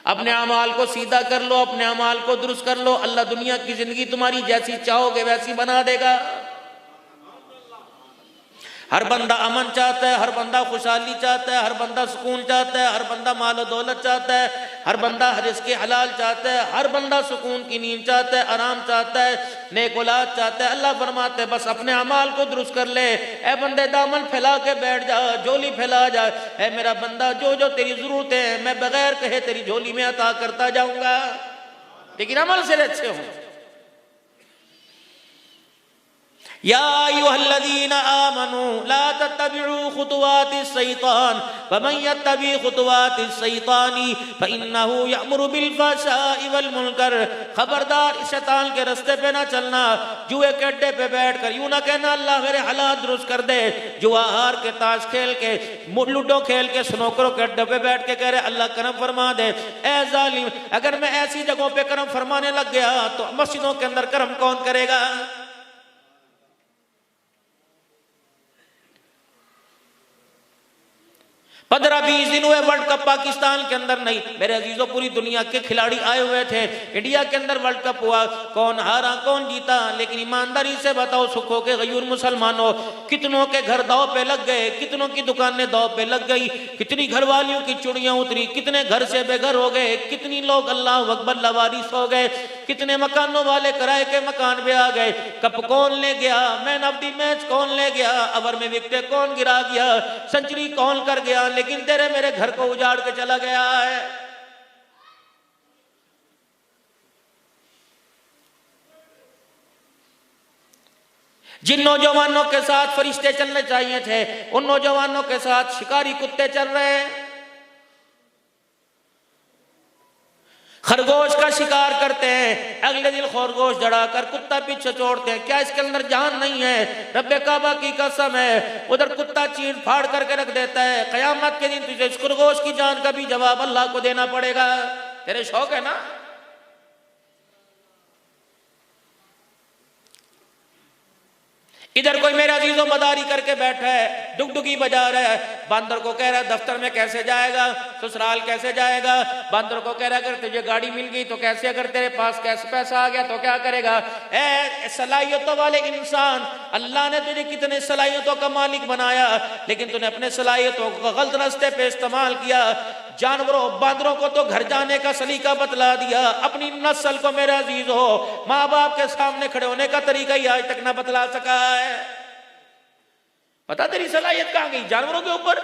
अपने अमाल को सीधा कर लो, अपने अमाल को दुरुस्त कर लो, अल्लाह दुनिया की जिंदगी तुम्हारी जैसी चाहोगे वैसी बना देगा। हर बंदा अमन चाहता है, हर बंदा खुशहाली चाहता है, हर बंदा सुकून चाहता है, हर बंदा माल दौलत चाहता है, हर बंदा रिज़्क़ हलाल चाहता है, हर बंदा सुकून की नींद चाहता है, आराम चाहता है, नेक औलाद चाहता है। अल्लाह फरमाते हैं बस अपने अमाल को दुरुस्त कर ले। ए बंदे दामन फैला के बैठ जा, झोली फैला जा। ए मेरा बंदा जो जो तेरी जरूरतें हैं मैं बगैर कहे तेरी झोली में अता करता जाऊंगा, लेकिन अमल से अच्छे हो। या अय्युहल्लज़ीना आमनू ला तत्तबिउ खुतुवातिश शैतान वमन यत्तबि खुतुवातिश शैतानी फइन्नहु यअमुरु बिल फहशाइ वल मुनकर। खबरदार शैतान के रास्ते पे ना चलना। जुए के अड्डे पे बैठकर यूं ना कहना अल्लाह मेरे हालात दुरुस्त कर दे। जुआ हार के, ताश खेल के, लूडो खेल के, स्नूकरों के अड्डे पे बैठ के कह रहे अल्लाह करम फरमा दे। ए जालिम, अगर मैं ऐसी जगहों पे करम फरमाने लग गया तो मस्जिदों के अंदर करम कौन करेगा? 15-20 दिन हुए वर्ल्ड कप पाकिस्तान के अंदर नहीं मेरे अजीजों, पूरी दुनिया के खिलाड़ी आए हुए थे। इंडिया के अंदर वर्ल्ड कप हुआ, कौन हारा कौन जीता, लेकिन ईमानदारी से बताओ सुखों के गयूर मुसलमानों, कितनों के घर दाव पे लग गए, कितनों की दुकानें दाव पे लग गई, कितनी घरवालियों की चुड़ियां उतरी, कितने घर से बेघर हो गए, कितनी लोग अल्लाह अकबर लवारिस हो गए, कितने मकानों वाले किराए के मकान पे आ गए। कप कौन ले गया, मैन ऑफ द मैच कौन ले गया, ओवर में विकेट कौन गिरा गया, सेंचुरी कौन कर गया, लेकिन तेरे मेरे घर को उजाड़ के चला गया है। जिन नौजवानों के साथ फरिश्ते चलने चाहिए थे उन नौजवानों के साथ शिकारी कुत्ते चल रहे हैं। खरगोश का शिकार करते हैं, अगले दिन खरगोश जड़ाकर कुत्ता पीछे छोड़ते हैं। क्या इसके अंदर जान नहीं है? रब्बे काबा की कसम है, उधर कुत्ता चीर फाड़ करके रख देता है। कयामत के दिन तुझे इस खरगोश की जान का भी जवाब अल्लाह को देना पड़ेगा। तेरे शौक है ना? इधर कोई मेरा अजीजों मदारी करके बैठा है, डुगडुगी बजा रहा है। बंदर को कह रहा है दफ्तर में कैसे जाएगा, ससुराल कैसे जाएगा। बंदर को कह रहा है अगर तुझे गाड़ी मिल गई तो कैसे, अगर तेरे पास कैसे पैसा आ गया तो क्या करेगा। ए सलाहियतों वाले इंसान, अल्लाह ने तुझे कितने सलाहियतों का मालिक बनाया, लेकिन तूने अपने सलाहियतों को गलत रास्ते पे इस्तेमाल किया। जानवरों बांदरों को तो घर जाने का सलीका बतला दिया, अपनी नस्ल को मेरा अजीज हो माँ बाप के सामने खड़े होने का तरीका ही आज तक ना बतला सका है। पता तेरी सलाहियत कहां गई? जानवरों के ऊपर।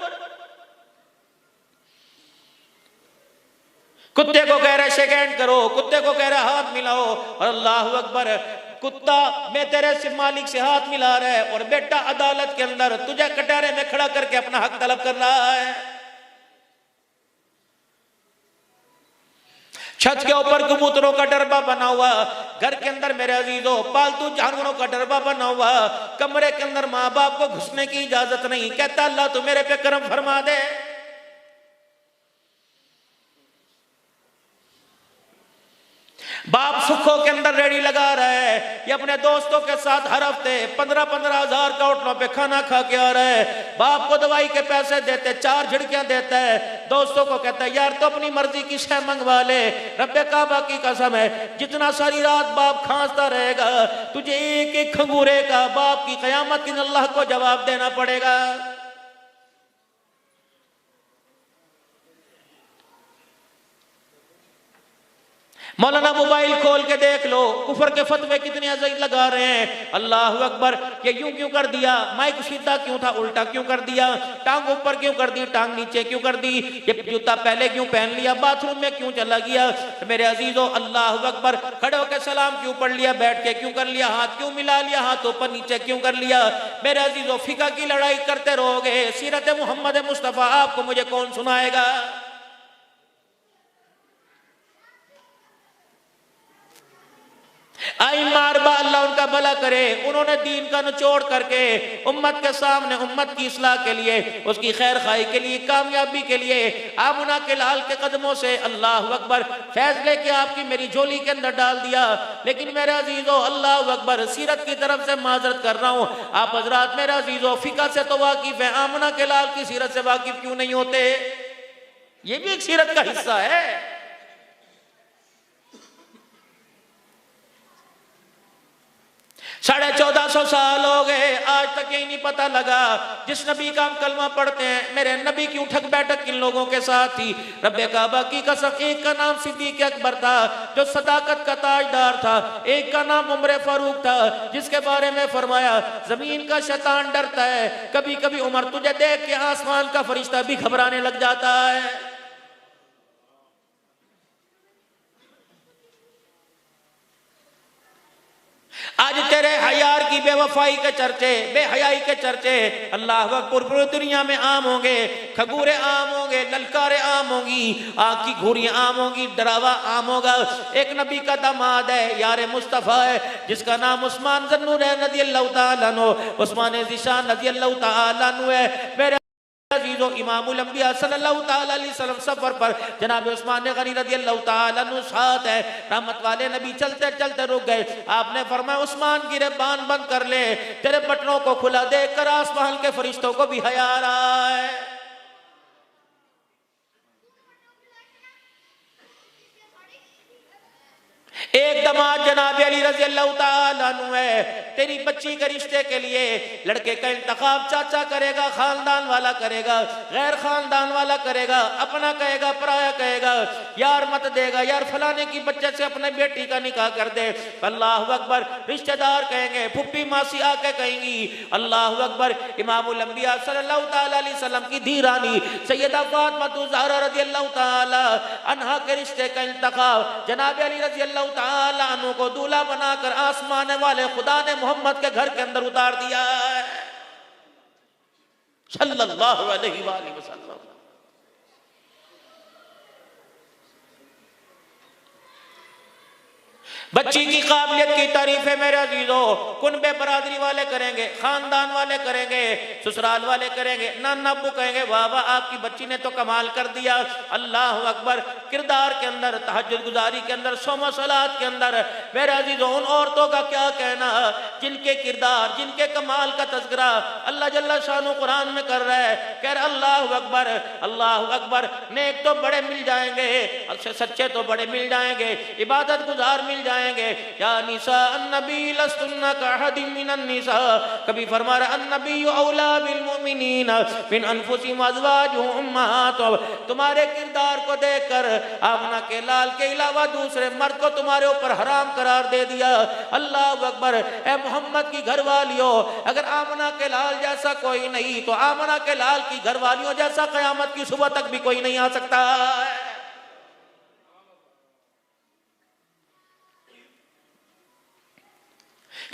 कुत्ते को कह रहा है शेक हैंड करो, कुत्ते को कह रहा है हाथ मिलाओ, और अल्लाह अकबर कुत्ता मैं तेरे से मालिक से हाथ मिला रहा है और बेटा अदालत के अंदर तुझे कटहरे में खड़ा करके अपना हक तलब कर रहा है। छत के ऊपर कबूतरों का डरबा बना हुआ, घर के अंदर मेरे अजीजों पालतू जानवरों का डरबा बना हुआ, कमरे के अंदर माँ बाप को घुसने की इजाजत नहीं। कहता अल्लाह तू मेरे पे करम फरमा दे। बाप सुखों के अंदर रेडी लगा रहा है, ये अपने दोस्तों के साथ हर हफ्ते 15-15 हजार का होटलों पे खाना खा के आ रहा है। बाप को दवाई के पैसे देते, 4 झिड़कियां देता है, दोस्तों को कहता है यार तो अपनी मर्जी की शय मंगवा ले। रब्बे काबा की कसम है, जितना सारी रात बाप खांसता रहेगा तुझे एक एक खंगूरे का बाप की कयामत के दिन अल्लाह को जवाब देना पड़ेगा। मौलाना मोबाइल खोल के देख लो, कुफर के फतवे कितने अजीज लगा रहे हैं। अल्लाह अकबर, ये यूं क्यों कर दिया, माइक सीधा क्यों था उल्टा क्यों कर दिया, टांग ऊपर क्यों कर दी टांग नीचे क्यों कर दी, ये जूता पहले क्यों पहन लिया, बाथरूम में क्यों चला गया। तो मेरे अजीजों अल्लाह अकबर, खड़े होकर सलाम क्यों पढ़ लिया, बैठ के क्यों कर लिया, हाथ क्यों मिला लिया, हाथ ऊपर नीचे क्यों कर लिया। मेरे अजीजों फिका की लड़ाई करते रहोगे, सीरत मोहम्मद मुस्तफ़ा आपको मुझे कौन सुनाएगा। आई मारबा अल्लाह उनका भला करे, उन्होंने दीन का निचोड़ करके उम्मत के सामने उम्मत की इस्लाह के लिए, उसकी खैर खाई के लिए, कामयाबी के लिए आमुना के लाल के कदमों से अल्लाह अकबर फैसले के आपकी मेरी झोली के अंदर डाल दिया। लेकिन मेरे अजीजों अल्लाह अकबर, सीरत की तरफ से माजरत कर रहा हूँ, आप हजरात मेरे अजीजों फिका से तो वाकिफ है, आमुना के लाल की सीरत से वाकिफ क्यों नहीं होते? ये भी एक सीरत का हिस्सा है। 1450 साल हो गए, आज तक यही नहीं पता लगा जिस नबी का हम कलमा पढ़ते हैं, मेरे नबी की उठक बैठक किन लोगों के साथ थी। रब्बे काबा की कसम, एक का नाम सिद्दीक अकबर था जो सदाकत का ताजदार था, एक का नाम उमर फारूक था जिसके बारे में फरमाया जमीन का शैतान डरता है, कभी कभी उमर तुझे देख के आसमान का फरिश्ता भी घबराने लग जाता है। आज तेरे हयार की बेवफाई के चर्चे, बेहयाई के चर्चे अल्लाह अकबर पूरी दुनिया में आम होंगे, खगूरे आम होंगे, ललकारे आम होंगी, आग की घूरियां आम होंगी, डरावा आम होगा। एक नबी का दामाद है, यार मुस्तफ़ा है, जिसका नाम उस्मान ज़न्नूरैन रज़ियल्लाहु ताला अन्हु, उस्मान ज़िशान रज़ियल्लाहु ताला अन्हु है। मेरे इमामुल अंबिया सल्लल्लाहु ताला अलैहि वसल्लम सफर पर जनाब उस्मान गनी रज़ियल्लाहु ताला अन्हु साथ है। रहमत वाले नबी चलते चलते रुक गए। आपने फरमाया उस्मान गिरबान बंद कर ले, तेरे बटनों को खुला देख कर आसमान के फरिश्तों को भी हया आ रहा है। एक दमाद जनाब अली रज़ियल्लाहु ताला अन्हु है, तेरी बच्ची के रिश्ते के लिए लड़के का इंतखाब चाचा करेगा, खानदान वाला करेगा, गैर खानदान वाला करेगा, अपना कहेगा, पराया कहेगा, यार मत देगा, यार फलाने की बच्चे से अपने बेटी का निकाह कर दे। अल्लाह अकबर। रिश्तेदार कहेंगे, फुप्पी मासी आके कहेंगी अल्लाह अकबर। इमामुल अंबिया सल्लल्लाहु ताला अलैहि वसल्लम की धी रानी सैयदा फातिमा ज़हरा रज़ियल्लाहु ताला अन्हा के रिश्ते का इंतखाब जनाब अली रज़ियल्लाहु ताला अन्हु को दूल्हा बनाकर आसमान वाले खुदा ने मोहम्मद के घर के अंदर उतार दिया है सल्लल्लाहु अलैहि वसल्लम। बच्ची की काबिलियत की तारीफें मेरे अजीजों कुनबे बरादरी वाले करेंगे, खानदान वाले करेंगे, ससुराल वाले करेंगे, नाना अब्बू कहेंगे वाह वाह आपकी बच्ची ने तो कमाल कर दिया। अल्लाह अकबर। किरदार के अंदर, तहज्जुद गुजारी के अंदर, सोमा सलात के अंदर मेरे अजीजों उन औरतों का क्या कहना जिनके किरदार, जिनके कमाल का तज़किरा अल्लाह जल्ला शानु कुरान में कर रहा है। कह रहे अल्लाह अकबर, अल्लाह अकबर। नेक तो बड़े मिल जाएंगे, सच्चे तो बड़े मिल जाएंगे, इबादत गुजार मिल जाएंगे। या निसा अन्नबी लस्तुन्ना कहदिम मिनन निसा। कभी फरमा रहा अन्नबी औला बिल मुमिनीन मिन अनफुसिहिम अज़वाजुहुम उम्माहातुहुम। तुम्हारे किरदार को देखकर आमना के लाल के अलावा दूसरे मर्द को तुम्हारे ऊपर हराम करार दे दिया। अल्लाह अकबर। ए मोहम्मद की घरवालियों, अगर आमना के लाल जैसा कोई नहीं तो आमना के लाल की घरवालियों जैसा क़यामत की सुबह तक भी कोई नहीं आ सकता।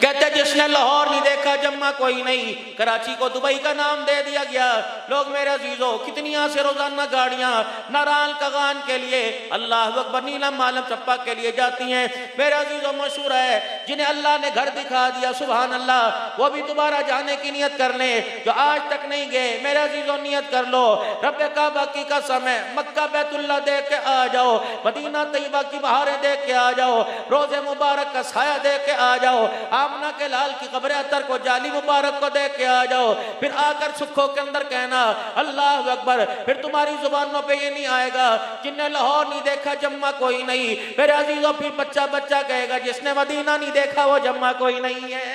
कहते जिसने लाहौर नहीं देखा जम्मा कोई नहीं, कराची को दुबई का नाम दे दिया गया। लोग मेरे अजीजों कितनी से रोजाना गाड़ियां नारायण कगान के लिए, अल्लाह अकबर, नीलम मालम चप्पा के लिए जाती हैं। मेरे अजीजों मशहूर है जिन्हें अल्लाह ने घर दिखा दिया, सुभान अल्लाह, वो भी दोबारा जाने की नियत कर ले जो आज तक नहीं गए। मेरे अजीजों नियत कर लो, रब्बे काबा की कसम है, मक्का बैतुल्लाह देख के आ जाओ, मदीना तैयबा की बहारें देख के आ जाओ, रोजे मुबारक का साया देख के आ जाओ, आमना के लाल की कब्र अतर को, जाली मुबारक को देख के आ जाओ। फिर आकर सुखों के अंदर कहना अल्लाह अकबर। फिर तुम्हारी जुबानों पे ये नहीं आएगा जिन्हें लाहौर नहीं देखा जम्मा कोई नहीं। मेरे अजीजों फिर बच्चा बच्चा कहेगा जिसने मदीना नहीं देखा वो जम्मा कोई नहीं है।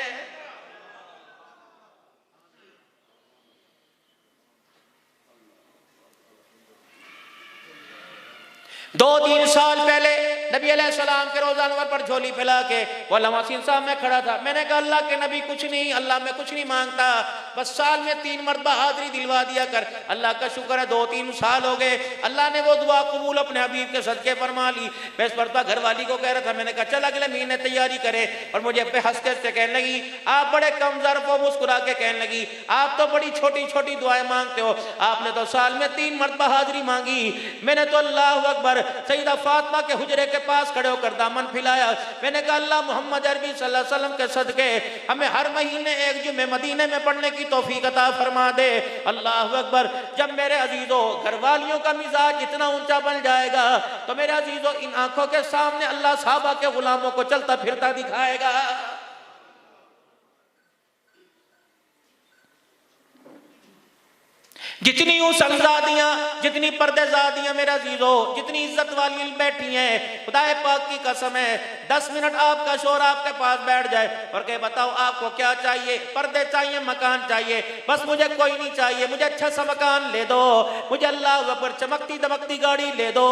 2-3 साल पहले नबी अलैहिस्सलाम के रोज़ा अनवर पर झोली फैला के वो लमासीन साहब में खड़ा था। मैंने कहा अल्लाह के नबी कुछ नहीं, अल्लाह में कुछ नहीं मांगता, बस साल में 3 मरतबा हाज़री दिलवा दिया कर। अल्लाह का शुक्र है 2-3 साल हो गए, अल्लाह ने वो दुआ कबूल अपने हबीब के सदके फरमा ली। मैं इस मरतबा घरवाली को कह रहा था, मैंने कहा चल अगले महीने तैयारी करे, और मुझे पे हंसते हंसते कहने लगी आप बड़े कम ज़र्फ़ हो, मुस्कुरा के कहने लगी आप तो बड़ी छोटी छोटी दुआएं मांगते हो, आपने तो साल में 3 मरतबा हाज़री मांगी। मैंने तो अल्लाह अकबर सईदा फातिमा के हुजरे के पास खड़े होकर दामन फैलाया। मैंने कहा अल्लाह मोहम्मद अरबी सल्लल्लाहु अलैहि वसल्लम के सदके हमें हर महीने एक जुमे मदीने में पढ़ने की तौफीक अता फरमा दे। अल्लाह अकबर। जब मेरे अजीजों घरवालियों का मिजाज इतना ऊंचा बन जाएगा तो मेरे अजीजों इन आंखों के सामने अल्लाह साहबा के गुलामों को चलता फिरता दिखाएगा। जितनी सलजादियां, जितनी पर्देजादियां मेरा अजीजो, जितनी इज्जत वाली बैठी हैं, खुदाए पाक की कसम है 10 मिनट आपका शोर आपके पास बैठ जाए और कहे बताओ आपको क्या चाहिए, पर्दे चाहिए, मकान चाहिए, बस मुझे कोई नहीं चाहिए, मुझे अच्छा सा मकान ले दो, मुझे अल्लाह पर चमकती दमकती गाड़ी ले दो,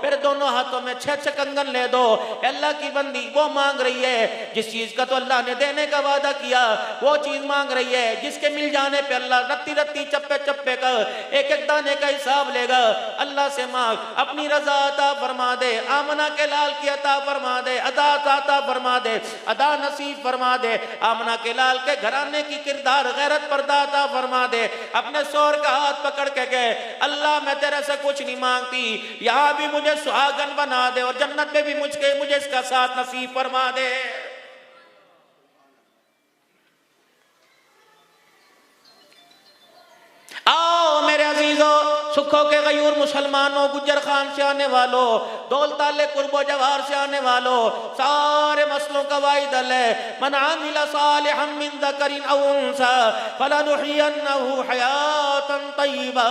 मेरे दोनों हाथों में 6 कंगन ले दो। अल्लाह की बंदी वो मांग रही है जिस चीज का तो अल्लाह ने देने का वादा किया, वो चीज मांग रही है जिसके मिल जाने पे अल्लाह रत्ती रत्ती चप्पे चप्पे का एक एक दाने का हिसाब लेगा। अल्लाह से मांग, अपनी रजा अता फरमा दे, आमना के लाल की अता फरमा दे, अदा अता फरमा दे, अदा नसीब फरमा दे, आमना के लाल के घराने की किरदार गैरत पर्दा अता फरमा दे। अपने शोर का हाथ पकड़ के गए, अल्लाह मैं तेरे से कुछ नहीं मांगती, यहाँ भी मुझे सुहागन बना दे और जन्नत में भी मुझे इसका साथ नसीब फरमा दे। आओ मेरे अजीजों, सुखों के गयूर मुसलमानों, गुज्जर खान से आने वालों, दौलताले कुर्बो जवाहर से आने वालों, सारे मसलों का वाइदल है मन आमिला सालिहम मिन ज़करिन औ उन्सा फलनुहियन्नहु हयातन तय्यबा।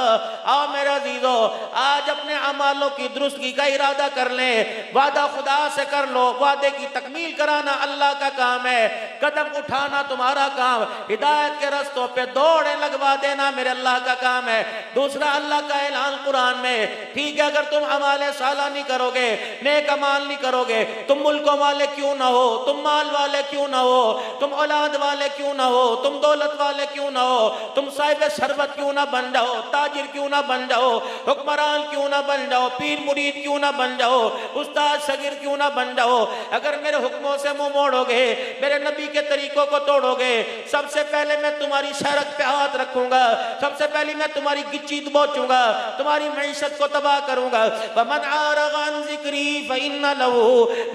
आओ मेरे अजीजों, आज अपने अमालों की दुरुस्तगी का इरादा कर लें, वादा खुदा से कर लो, वादे की तकमील कराना अल्लाह का काम है, कदम उठाना तुम्हारा काम, हिदायत के रस्तों पे दौड़े लगवा देना मेरे अल्लाह का काम है। दूसरा अल्लाह का ऐलान कुरान में, ठीक है अगर तुम अमाले साला नहीं करोगे, नेक अमाल नहीं करोगे, तुम मुल्कों वाले क्यों ना हो, तुम माल वाले क्यों ना हो, तुम औलाद वाले क्यों ना हो, तुम दौलत वाले क्यों ना हो, तुम साहिब शरबत क्यों ना बन जाओ, ताजिर क्यों ना बन जाओ, हुक्मरान क्यों ना बन जाओ, पीर मुरीद क्यों ना बन जाओ, उस्ताद शगीर क्यों ना बन जाओ, अगर मेरे हुक्मों से मुंह मोड़ोगे, मेरे नबी के तरीकों को तोड़ोगे, सबसे पहले मैं तुम्हारी शरक पे हाथ रखूंगा, सबसे पहले मैं तुम्हारी गिच्ची दबोचूंगा, तुम्हारी मईशत को तबाह करूंगा। वमन आरग़ अन ज़िक्री फ़इन्न लहू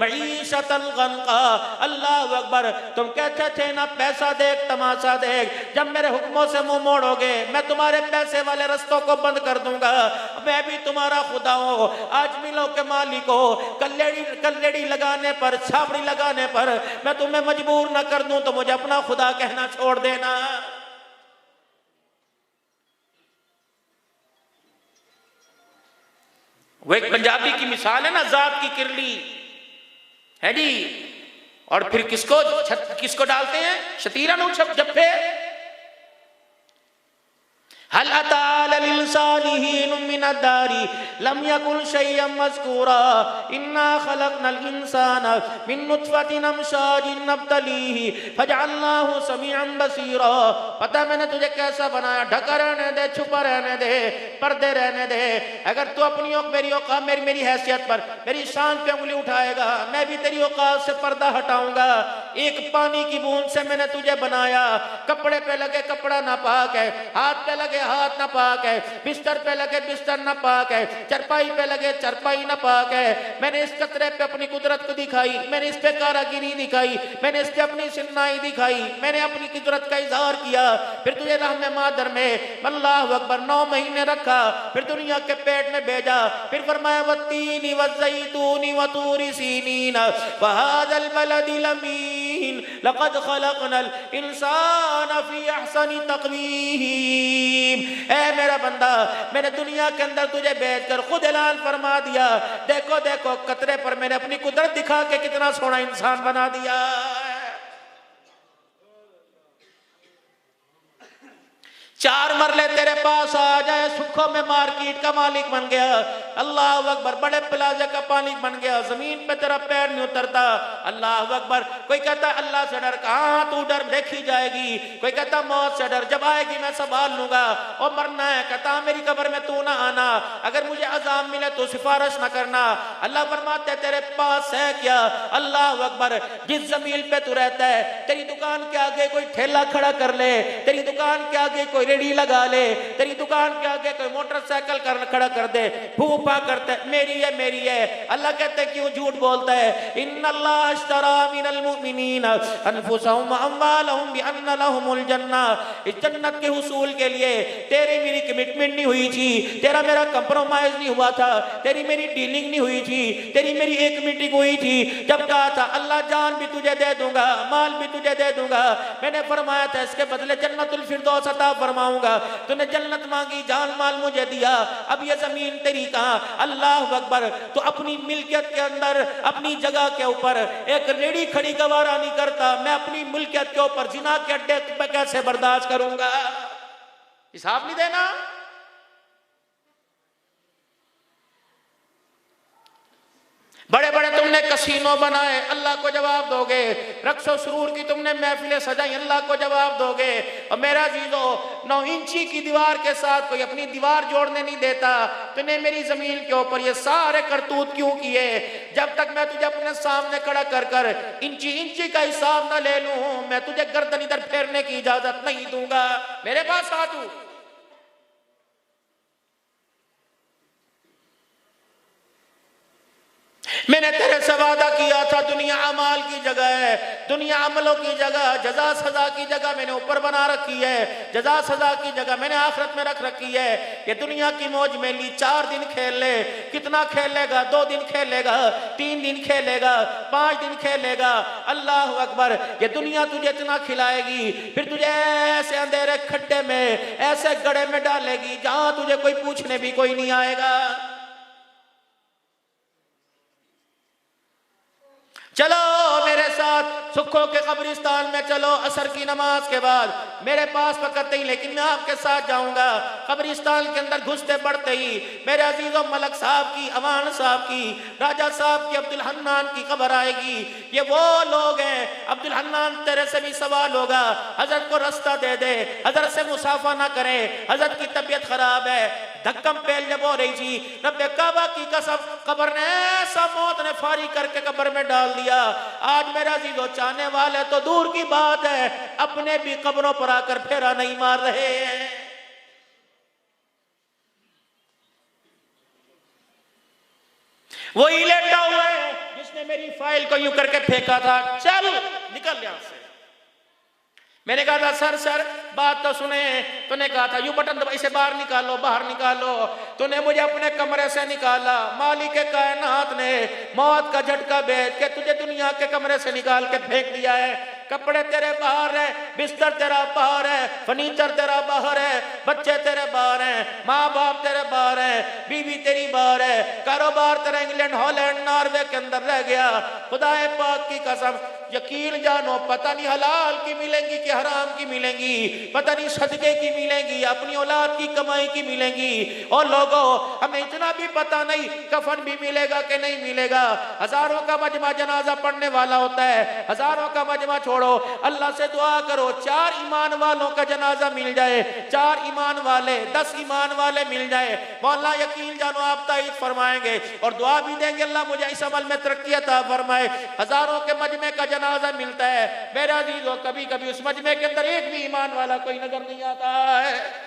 मईशतन ज़न्क़ा। अल्लाहु अकबर। तुम कहते थे ना पैसा देख तमाशा देख, जब मेरे हुक्मों से मुंह मोड़ोगे मैं तुम्हारे पैसे वाले रस्तों को बंद कर दूंगा, मैं भी तुम्हारा खुदा हूं। आज मिलों के मालिक हो, कल्लेड़ी लगाने पर, छाबड़ी लगाने पर मैं तुम्हें मजबूर न कर दूं तो मुझे अपना खुदा कहना छोड़ देना। वो एक पंजाबी की मिसाल है ना, जात की किरली है जी, और फिर किसको डालते हैं शतीरा नु जप्पे। हल अता अलल इंसानी हीनुम मिनद दारी लम यकुन शय्यन मज़कूरा इन्ना खलक़नल इंसाना मिन नुत्फ़तिन अमशाजिन नब्तलीहि फजअलनाहु समीअन बसीरा। पता मैंने तुझे कैसा बनाया, ढका रहने दे, छुपा रहने दे, पर्दे रहने दे। अगर तू अपनी मेरी औकात मेरी हैसियत पर, मेरी शान पे उंगली उठाएगा, मैं भी तेरी औकात से पर्दा हटाऊंगा। एक पानी की बूंद से मैंने तुझे बनाया, कपड़े पे लगे कपड़ा नापाक है, हाथ पे लगे हाथ नापाक है, बिस्तर पे लगे बिस्तर नापाक है, चरपाई पे लगे चरपाई नापाक है। मैंने इस कतरे पे अपनी कुदरत को दिखाई, मैंने इस पे कारागिरी दिखाई, मैंने इस पे अपनी सिन्नाई दिखाई, मैंने अपनी कुदरत का इजहार किया। फिर तुझे रहम मादर में अल्लाहु अकबर 9 महीने रखा, फिर दुनिया के पेट में भेजा, फिर फरमाया वत्तीनी वज़ैतूनी वतूरी सीनीन वहादल बलदिल अमीन लक़द खलक़नल इंसान फी अहसनी तक़वीम। ऐ मेरा बंदा, मैंने दुनिया के अंदर तुझे भेजकर खुद ऐलान फरमा दिया, देखो देखो कतरे पर मैंने अपनी कुदरत दिखा के कितना सोना इंसान बना दिया। चार मरले तेरे पास आ जाए, सुखों में मार्केट का मालिक बन गया, अल्लाह अकबर, बड़े प्लाजा का मालिक बन गया, जमीन पे तेरा पैर नहीं उतरता, अल्लाह अकबर। कोई कहता अल्लाह से डर, कहाँ तू डर, देखी जाएगी। कोई कहता मौत से डर, जब आएगी मैं संभाल लूंगा। और मरना है, कहता मेरी कब्र में तू ना आना, अगर मुझे अजाब मिले तो सिफारिश ना करना। अल्लाह फरमाते तेरे पास है क्या, अल्लाह अकबर। जिस जमीन पे तू रहता है, तेरी दुकान के आगे कोई ठेला खड़ा कर ले, तेरी दुकान के आगे कोई रेडी लगा ले, तेरी दुकान के आगे कोई मोटरसाइकिल खड़ा कर दे, फूफा करते मेरी है मेरी है। अल्लाह कहते क्यों झूठ बोलता है, इन्नल्लाह अश्तरा मिनल मुमिनीना अनफुसहुम व अम्वालहुम बिअन्न लहुमुल जन्नह। इस जन्नत के हुसूल के लिए तेरी मेरी कमिटमेंट नहीं हुई थी, तेरा मेरा कंप्रोमाइज नहीं हुआ था, तेरी मेरी डीलिंग नहीं हुई थी, तेरी मेरी एक मीटिंग हुई थी, जब कहा था अल्लाह जान भी तुझे दे दूंगा, माल भी तुझे दे दूंगा। मैंने फरमाया था इसके बदले जन्नतुल फिरदौस अता फरमा फरमाऊंगा। तूने जन्नत मांगी, जान माल मुझे दिया, अब ये जमीन तेरी कहां? अल्लाह अकबर। तो अपनी मिल्कियत के अंदर, अपनी जगह के ऊपर एक रेड़ी खड़ी गवारा नहीं करता, मैं अपनी मिल्कियत के ऊपर जिना के अड्डे पे कैसे बर्दाश्त करूंगा? हिसाब नहीं देना। बड़े बड़े तुमने कसीनो बनाए, अल्लाह को जवाब दोगे। रक्सो सुरूर की तुमने महफिलें सजाई, अल्लाह को जवाब दोगे। और मेरा अजीजो, 9 इंची की दीवार के साथ कोई अपनी दीवार जोड़ने नहीं देता। तूने मेरी जमीन के ऊपर ये सारे करतूत क्यों किए? जब तक मैं तुझे अपने सामने खड़ा कर कर इंची इंची का हिसाब न ले लूं, मैं तुझे गर्दन इधर फेरने की इजाजत नहीं दूंगा। मेरे पास आ तू। मैंने तेरे से वादा किया था, दुनिया अमाल की जगह है, दुनिया अमलों की जगह, जजा सजा की जगह मैंने ऊपर बना रखी है। जजा सजा की जगह मैंने आखिरत में रख रखी है। ये दुनिया की मौज में ली, 4 दिन खेल ले। कितना खेलेगा? 2 दिन खेलेगा, 3 दिन खेलेगा, 5 दिन खेलेगा। अल्लाह अकबर। ये दुनिया तुझे इतना खिलाएगी, फिर तुझे ऐसे अंधेरे खड्डे में, ऐसे गड्ढे में डालेगी जहां तुझे कोई पूछने भी कोई नहीं आएगा। चलो मेरे साथ सुखों के कब्रिस्तान में चलो। असर की नमाज के बाद मेरे पास वक्त नहीं, लेकिन मैं आपके साथ जाऊंगा। कब्रिस्तान के अंदर घुसते बढ़ते ही मेरे अजीजों, मलक साहब की, अमान साहब की, राजा साहब की, अब्दुल हन्नान की खबर आएगी। ये वो लोग हैं। अब्दुल हन्नान, तेरे से भी सवाल होगा, हजरत को रास्ता दे दे, हजरत से मुसाफा ना करे, हजरत की तबीयत खराब है। धक्कम पेल जब हो रही थी, रब्बे काबा की कसम, कब्र ने ऐसा मौत ने फारी करके कब्र में डाल दिया। आज मेरा अजीजों, चाहने वाले तो दूर की बात है, अपने भी कब्रों पर आकर फेरा नहीं मार रहे हैं। वही लेटा हुआ है जिसने मेरी फाइल को यूं करके फेंका था, चल निकल यहां से। मैंने कहा था सर बात तो सुने। तूने कहा था यूं बटन दबा, इसे बाहर निकालो, बाहर निकालो। तूने मुझे अपने कमरे से निकाला, मालिक कायनात ने मौत का झटका भेज के तुझे दुनिया के कमरे से निकाल के फेंक दिया है। कपड़े तेरे बाहर है, बिस्तर तेरा बाहर है, फर्नीचर तेरा बाहर है, बच्चे तेरे बाहर हैं, माँ बाप तेरे बाहर है, बीवी तेरी बाहर है, कारोबार तेरा इंग्लैंड, हॉलैंड, नॉर्वे के अंदर रह गया। खुदाए पाक की कसम, यकीन जानो, पता नहीं हलाल की मिलेंगी कि हराम की मिलेंगी, पता नहीं सदके की मिलेंगी, अपनी औलाद की कमाई की मिलेंगी। और लोगों, हमें इतना भी पता नहीं कफन भी मिलेगा कि नहीं मिलेगा। हजारों का मजमा जनाजा पढ़ने वाला होता है, हजारों का मजमा छोड़ो, अल्लाह से दुआ करो 4 ईमान वालों का जनाजा मिल जाए, 4 ईमान वाले, 10 ईमान वाले मिल जाए। मौला यकीन जानो आप ताईद फरमाएंगे और दुआ भी देंगे, अल्लाह मुझे इस अमल में तरक्की अता फरमाए। हजारों के मजमे का जनाजा मिलता है, मेरा अजीजों, कभी कभी उस मजमे के अंदर एक भी ईमान वाला कोई नजर नहीं आता है।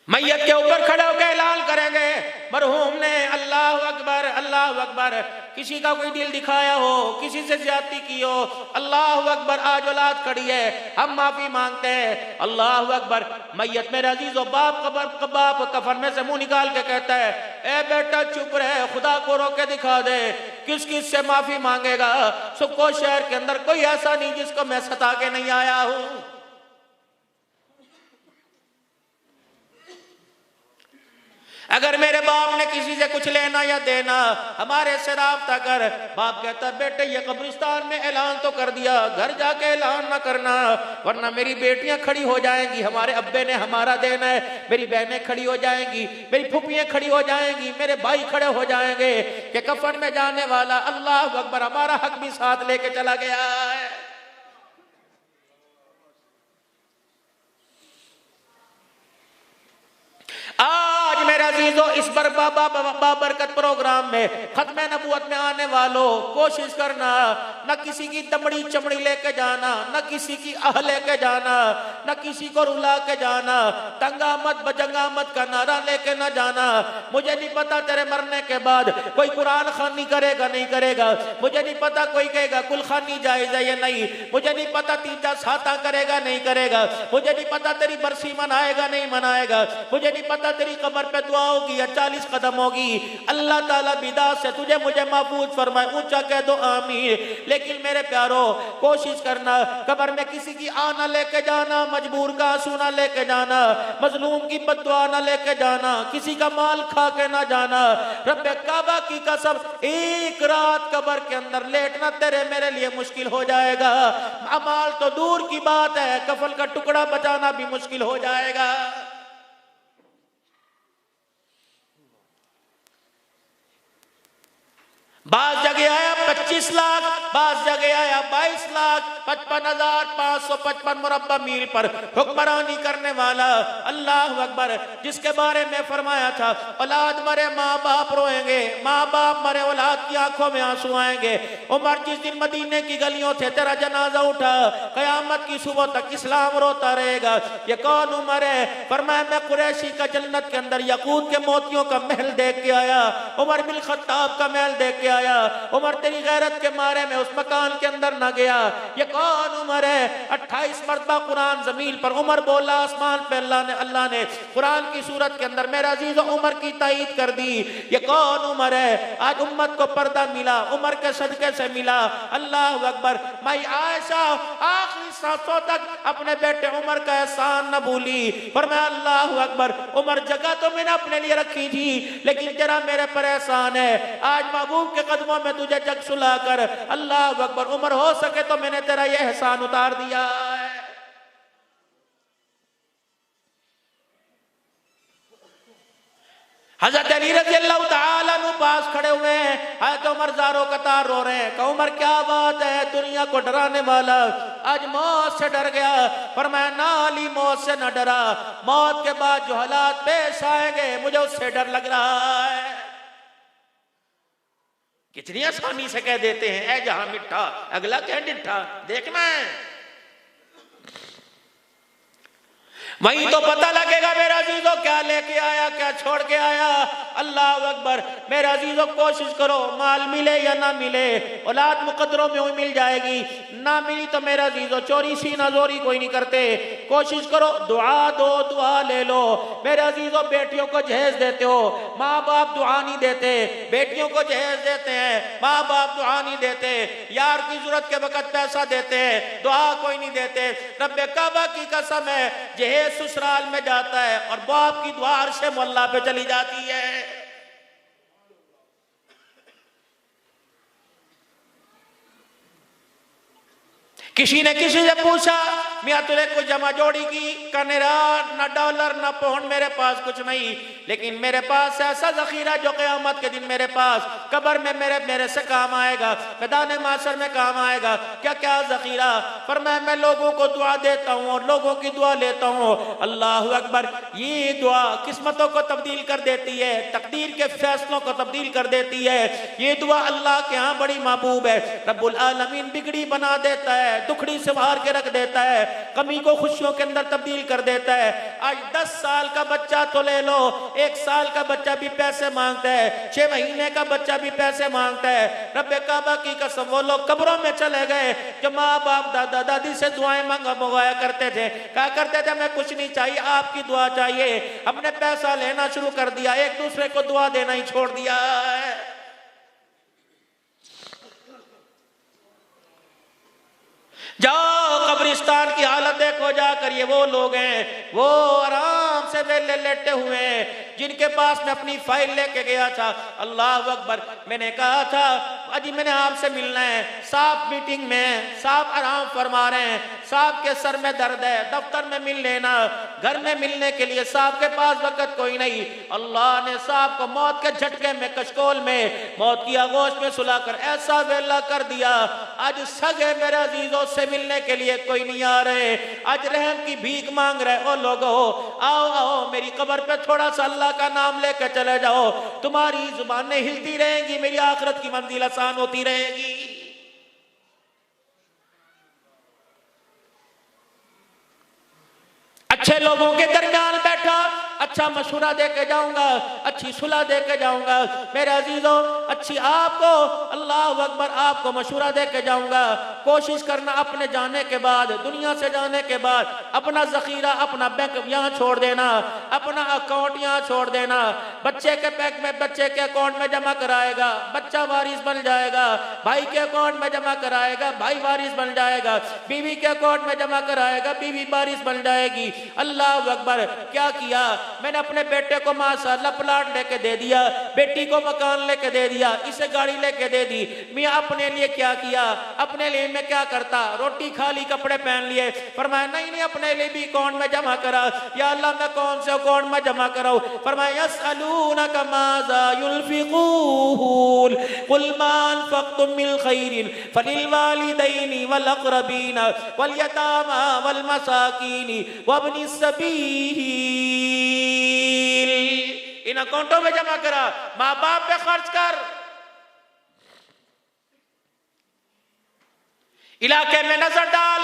मैयत के ऊपर खड़े होकर ऐलान करेंगे मरहूम ने अल्लाह अकबर, अल्लाह अकबर। किसी का कोई दिल दिखाया हो, किसी से ज्यादती की हो, अल्लाह अकबर, आज औलाद खड़ी है, हम माफी मांगते हैं, अल्लाह अकबर। मैयत मेरे अजीजों, बाप कफन में से मुंह निकाल के कहता है, ए बेटा चुप रहे, खुदा को रोक के दिखा दे, किस किस से माफी मांगेगा? सुक्को शहर के अंदर कोई ऐसा नहीं जिसको मैं सता के नहीं आया हूं। अगर मेरे बाप ने किसी से कुछ लेना या देना, हमारे से राब्ता कर। बाप कहता बेटे ये कब्रिस्तान में ऐलान तो कर दिया, घर जाके ऐलान ना करना, वरना मेरी बेटियां खड़ी हो जाएंगी, हमारे अब्बे ने हमारा देना है, मेरी बहनें खड़ी हो जाएंगी, मेरी फुफियां खड़ी हो जाएंगी, मेरे भाई खड़े हो जाएंगे कि कफन में जाने वाला अल्लाह अकबर हमारा हक भी साथ लेके चला गया है। आज मेरे अजीजों, इस बाबरकत प्रोग्राम में खत्म नबूवत में आने वालों, कोशिश करना न किसी की दमड़ी चमड़ी लेके जाना, न किसी की आह लेके जाना, न किसी को रुला के जाना, दंगा मत बजंगा मत का नारा लेके न जाना। मुझे नहीं पता तेरे मरने के बाद कोई कुरान खानी करेगा नहीं करेगा, मुझे नहीं पता कोई कहेगा कुल खानी जायज है या नहीं, मुझे नहीं पता तीजा साता करेगा नहीं करेगा, मुझे नहीं पता तेरी बरसी मनाएगा नहीं मनाएगा, मुझे नहीं पता तेरी कब्र पे दुआ होगी या 40 कदम होगी। अल्लाह ताला बिदात से तुझे मुझे महफूज फरमाए, ऊंचा कह दो आमीन। लेकिन मेरे प्यारों, कोशिश करना कब्र में किसी की आना लेके जाना, मजबूर का आंसू ना लेके जाना, मजलूम की बद्दुआ ना लेके जाना, किसी का माल खा के ना जाना। रब्बे काबा की कसम, एक रात कब्र के अंदर लेटना तेरे मेरे लिए मुश्किल हो जाएगा। अमाल तो दूर की बात है, कफन का टुकड़ा बचाना भी मुश्किल हो जाएगा। बास जगह आया 25 लाख, बास जगह आया 22 लाख, 55,555 मुरब्बा मील पर हुक्मरानी करने वाला अल्लाह अकबर, जिसके बारे में फरमाया था औलाद मरे माँ बाप रोएंगे, माँ बाप मरे औलाद की आंखों में आंसू आएंगे। उमर, जिस दिन मदीने की गलियों से तेरा जनाजा उठा, कयामत की सुबह तक इस्लाम रोता रहेगा। ये कौन उमर है? फरमाया मैं कुरैशी का जन्नत के अंदर यकूत के मोतियों का महल देख के आया, उमर बिन खत्ताब का महल देख के आया। उमर तेरी गैरत के मारे में उस मकान के अंदर ना गया। ये कौन उमर है? 28 मरतबा कुरान जमीन पर उमर बोला, आसमान पे अल्लाह ने कुरान की सूरत के अंदर मेरा अजीज उमर की तायीद कर दी। ये कौन उमर है? आज उम्मत को पर्दा मिला, उमर के सदके से मिला। अल्लाह अकबर। माई आयशा आखिरी सांसों तक अपने बेटे उमर का एहसान न भूली। पर मैं अल्लाह अकबर, उमर जगह तो मैंने अपने लिए रखी थी, लेकिन जरा मेरे पर एहसान है, आज महबूब के कदमों में तुझे जग सुला कर, अल्लाह अकबर, उमर हो सके तो मैंने तेरा ये एहसान उतार दिया है। हजरत अली रज़ी अल्लाह तआला अन्हु पास खड़े हुए हैं, हजरत उमर ज़ारो कतार रो रहे हैं। उमर क्या बात है, दुनिया को डराने वाला आज मौत से डर गया। पर मैं ना अली मौत से न डरा, मौत के बाद जो हालात पेश आएंगे मुझे उससे डर लग रहा है। कितनी आसानी से कह देते हैं ऐ जहां मिठा अगला कह डिठा, देखना है वहीं तो पता लगेगा मेरा अजीजों क्या लेके आया क्या छोड़ के आया। अल्लाह अकबर। मेरा अजीजों कोशिश करो, माल मिले या ना मिले, औलाद मुकद्दरों में मिल जाएगी, ना मिली तो मेरा अजीजों चोरी सीना जोरी कोई नहीं करते। कोशिश करो, दुआ दो, दुआ ले लो। मेरे अजीजों, बेटियों को जहेज देते हो, माँ बाप दुआ नहीं देते, बेटियों को जहेज देते हैं, माँ बाप दुआ नहीं देते, यार की जरूरत के वक्त पैसा देते हैं, दुआ कोई नहीं देते। रब्बे काबा की कसम है, जहेज ससुराल में जाता है और बाप की दुआ अर्शे मोहल्ला पे चली जाती है। किसी ने किसी से पूछा, मियाँ तुझे कुछ जमा जोड़ी की? कनेरा न डॉलर न पाउंड मेरे पास कुछ नहीं, लेकिन मेरे पास ऐसा जखीरा जो क़यामत के दिन मेरे पास कब्र में मेरे से काम आएगा, मैदान माशर में काम आएगा। क्या क्या जखीरा? पर मैं लोगों को दुआ देता हूँ और लोगों की दुआ लेता हूँ। अल्लाह अकबर। ये दुआ किस्मतों को तब्दील कर देती है, तकदीर के फैसलों को तब्दील कर देती है। ये दुआ अल्लाह के यहाँ बड़ी महबूब है। रब्बुल आलमीन बिगड़ी बना देता है, दुखड़ी से बाहर के रख देता है, कमी को खुशियों के अंदर तब्दील कर देता है। आज 10 साल का बच्चा तो ले लो, 1 साल का बच्चा भी पैसे मांगता है, 6 महीने का बच्चा भी पैसे मांगता है। रब्बे काबा की कसम, वो लोग कब्रों में चले गए जो माँ बाप दादा दादी से दुआएं मंगाया करते थे, कहा करते थे मैं कुछ नहीं चाहिए, आपकी दुआ चाहिए। हमने पैसा लेना शुरू कर दिया, एक दूसरे को दुआ देना ही छोड़ दिया है। जाओ कब्रिस्तान की हालत देखो जाकर, ये वो लोग हैं, वो आराम से वेले लेटे हुए हैं, जिनके पास मैं अपनी फाइल लेके गया था। अल्लाह अकबर। मैंने कहा था अजी मैंने आपसे मिलना है, साहब मीटिंग में, साहब आराम फरमा रहे हैं, साहब के सर में दर्द है, दफ्तर में मिल लेना। घर में मिलने के लिए साहब के पास वक्त कोई नहीं। अल्लाह ने साहब को मौत के झटके में, कशकोल में, मौत की आगोश में सुलाकर ऐसा वेला कर दिया, आज सगे मेरे अजीजों से मिलने के लिए कोई नहीं आ रहे, आज रहम की भीख मांग रहे। ओ लोगो, आओ आओ मेरी कब्र पे थोड़ा सा अल्लाह का नाम लेकर चले जाओ, तुम्हारी जुबानें हिलती रहेंगी, मेरी आखिरत की मंजिल आसान होती रहेगी। अच्छे लोगों के दरमियान बैठा, अच्छा मशवरा दे के जाऊंगा, अच्छी सुलह दे के जाऊंगा। मेरे अजीजों, अच्छी आपको, अल्लाह अकबर, आपको मशवरा दे के जाऊंगा। कोशिश करना अपने जाने के बाद, दुनिया से जाने के बाद, अपना जखीरा, अपना बैंक यहाँ छोड़ देना, अपना अकाउंट यहाँ छोड़ देना। बच्चे के बैंक में, बच्चे के अकाउंट में जमा कराएगा, बच्चा वारिस बन जाएगा। भाई के अकाउंट में जमा कराएगा, भाई वारिस बन जाएगा। बीवी के अकाउंट में जमा कराएगा, बीवी वारिस बन जाएगी। अल्लाह अकबर, क्या किया मैंने? अपने बेटे को माशाअल्लाह प्लाट लेके दे दिया, बेटी को मकान लेके दे दिया, इसे गाड़ी लेके दे दी। मियां अपने लिए क्या किया? अपने लिए मैं क्या करता? रोटी खा ली, कपड़े पहन लिए। फरमाया नहीं नहीं, अपने लिए भी अकाउंट में जमा करा। या अल्लाह, मैं कौन से अकाउंट में जमा कराऊं? फरमाया यसअलूनका माज़ा युनफिकून कुल मा अनफक़्तुम मिन खैरिन फलिल वालिदैनि वल अक़रबीन वल यतामा वल मसाकीन वब्निस सबील। इन अकाउंटों में जमा करा, माँ बाप पे खर्च कर, इलाके में नजर डाल,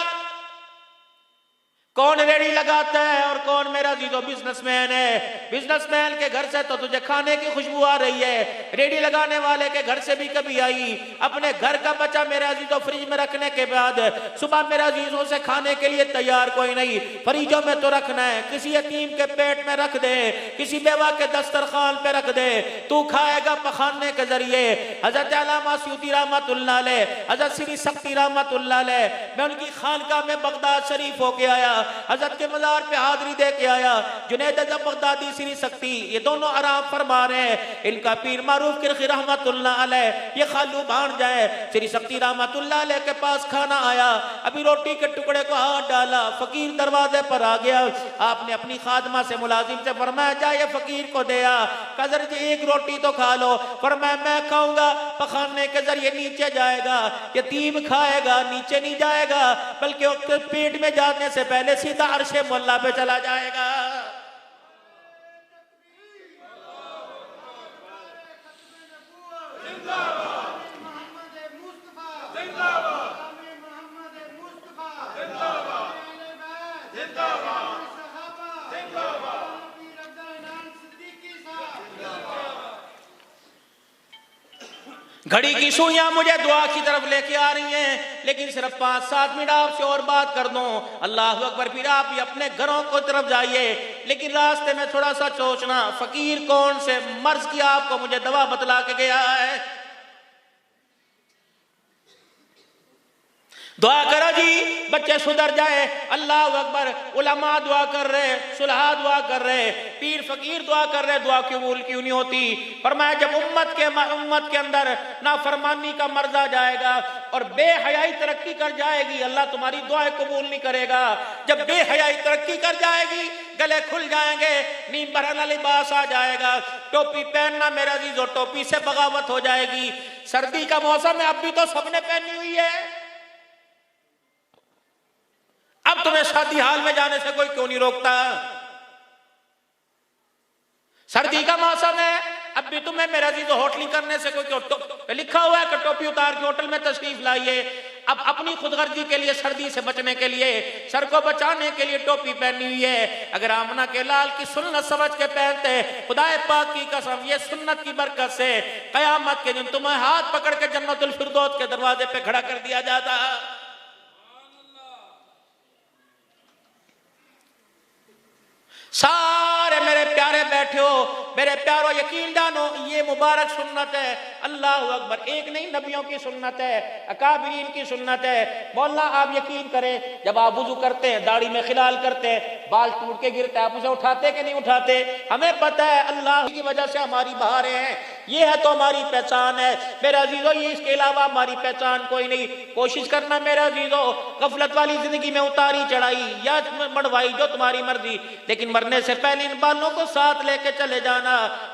कौन रेडी लगाता है और कौन मेरा जीजो बिजनेसमैन है। बिजनेसमैन के घर से तो तुझे खाने की खुशबू आ रही है, रेडी लगाने वाले के घर से भी कभी आई। अपने घर का बच्चा मेरा जीजो फ्रिज में रखने के बाद सुबह मेरा जीजों से खाने के लिए तैयार कोई नहीं, फ्रिजों में तो रखना है। किसी यतीम के पेट में रख दे, किसी बेवा के दस्तरखान पे रख दे, तू खाएगा पखाने के जरिए। हजरत अल्लामा सूती रहमतुल्लाह अलैह, हजरत श्री सख्ती रहमतुल्लाह अलैह, मैं उनकी खानकाह में बगदाद शरीफ होके आया, हजरत के मज़ार पे हाजिरी दे के आया। जुनैद बगदादी श्री सख्ती, ये दोनों आराम फरमा रहे हैं। इनका पीर मारूफ किरखी रहमतुल्लाह अलैह, ये खालू भाण जाए, श्री सख्ती रहमतुल्लाह अलैह के पास खाना आया। अभी रोटी के टुकड़े को हाथ डाला, फकीर दरवाजे पर आ गया। आपने अपनी खादमा से, मुलाजिम से फरमाया, जा ये फकीर को दे आ। कदर जी एक रोटी तो खा लो। फरमाया मैं खाऊंगा, पखाने के जरिए नीचे जाएगा, यतीम खाएगा, नीचे नहीं जाएगा, बल्कि उसके पेट में जाने से पहले सीधा अर्शे मोहल्ला पे चला जाएगा। घड़ी की सुइयां मुझे दुआ की तरफ लेके आ रही हैं, लेकिन सिर्फ 5-7 मिनट आपसे और बात कर दूं। अल्लाह अकबर, फिर आप भी अपने घरों को तरफ जाइए, लेकिन रास्ते में थोड़ा सा सोचना, फकीर कौन से मर्ज की आपको मुझे दवा बतला के गया है। दुआ करो जी, बच्चे सुधर जाए। अल्लाह अकबर, उलमा दुआ कर रहे, सुलहा दुआ कर रहे, पीर फकीर दुआ कर रहे, दुआ कबूल क्यों नहीं होती? फरमाया जब उम्मत के अंदर नाफरमानी का मर्ज आ जाएगा और बेहयाई तरक्की कर जाएगी, अल्लाह तुम्हारी दुआएं कबूल नहीं करेगा। जब बेहयाई तरक्की कर जाएगी, गले खुल जाएंगे, नींद भरना लिबास आ जाएगा, टोपी पहनना मेरा जीजो, टोपी से बगावत हो जाएगी। सर्दी का मौसम है, अब भी तो सबने पहनी हुई है, अब तुम्हें शादी हाल में जाने से कोई क्यों नहीं रोकता? सर्दी का मौसम है, अब भी तुम्हें मेरा जीजो होटलिंग करने से कोई क्यों? लिखा हुआ है कि टोपी उतार के होटल में तशरीफ लाइए। अब अपनी खुदगर्जी के लिए, सर्दी से बचने के लिए, सर को बचाने के लिए टोपी पहनी हुई है। अगर आमना के लाल की सुन्नत समझ के पहनते, खुदाए पाक की कसम, ये सुन्नत की बरकत से कयामत के दिन तुम्हें हाथ पकड़ के जन्नतुल फिरदौस के दरवाजे पे खड़ा कर दिया जाता। सारे मेरे प्यारे बैठे हो, मेरे प्यारो यकीन जानो, ये मुबारक सुन्नत है। अल्लाह अकबर, एक नहीं, नबियों की सुन्नत है, अकाबिरीन की सुन्नत है। मौला आप यकीन करें, जब आप वुजू करते हैं, दाढ़ी में खिलाल करते हैं, बाल टूट के गिरते हैं, आप उसे उठाते कि नहीं उठाते? हमें पता है अल्लाह की वजह से हमारी बहारें हैं, ये है तो हमारी पहचान है। मेरा अजीजों, ये इसके अलावा हमारी पहचान कोई नहीं। कोशिश करना मेरा अजीजों, गफलत वाली जिंदगी में उतारी चढ़ाई या मड़वाई, जो तुम्हारी मर्जी, लेकिन मरने से पहले इन बालों को साथ लेके चले जाना।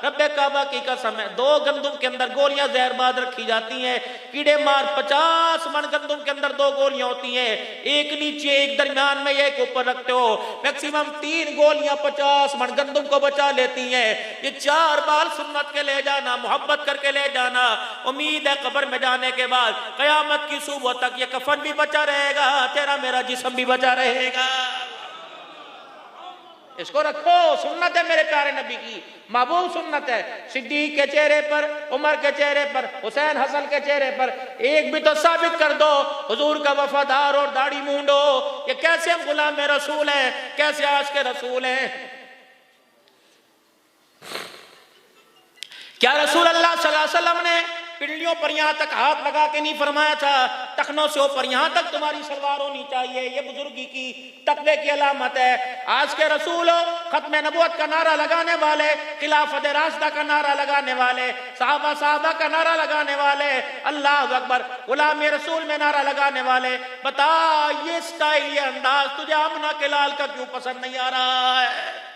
रब्बे काबा की कसम है, 2 गंदुम के अंदर गोलियां जहरबाद रखी जाती हैं, कीड़े मार 50 मन गंदुम के अंदर 2 गोलियां होती हैं, एक नीचे एक दरमियान में एक ऊपर रखते हो, मैक्सिमम 3 गोलियां 50 मन गंदुम को बचा लेती हैं। ये 4 बाल सुन्नत के ले जाना, मोहब्बत करके ले जाना। उम्मीद है कब्र में जाने के बाद कयामत की सुबह तक ये कफन भी बचा रहेगा, तेरा मेरा जिस्म भी बचा रहेगा। इसको रखो, सुन्नत है मेरे प्यारे नबी की, महबूब सुन्नत है। सिद्दीक के चेहरे पर, उमर के चेहरे पर, हुसैन हसन के चेहरे पर एक भी तो साबित कर दो हुजूर का वफादार और दाढ़ी मूंडो। ये कैसे हम गुलाम रसूल हैं, कैसे आज के रसूल हैं? क्या रसूल अल्लाह सल्लल्लाहु अलैहि वसल्लम ने पिंडलियों पर यहां तक हाथ लगा के नहीं फरमाया था टखनों से ऊपर यहां तक तुम्हारी सलवार होनी चाहिए? ये बुजुर्गी की, तकवे की अलामत है। आज के रसूल खत्म नबुवत का नारा लगाने वाले, खिलाफत राशिदा का नारा लगाने वाले, साहबा का नारा लगाने वाले, अल्लाह अकबर, गुलाम रसूल में नारा लगाने वाले, बता ये स्टाइल, ये अंदाज तुझे आमना के लाल का क्यों पसंद नहीं आ रहा है?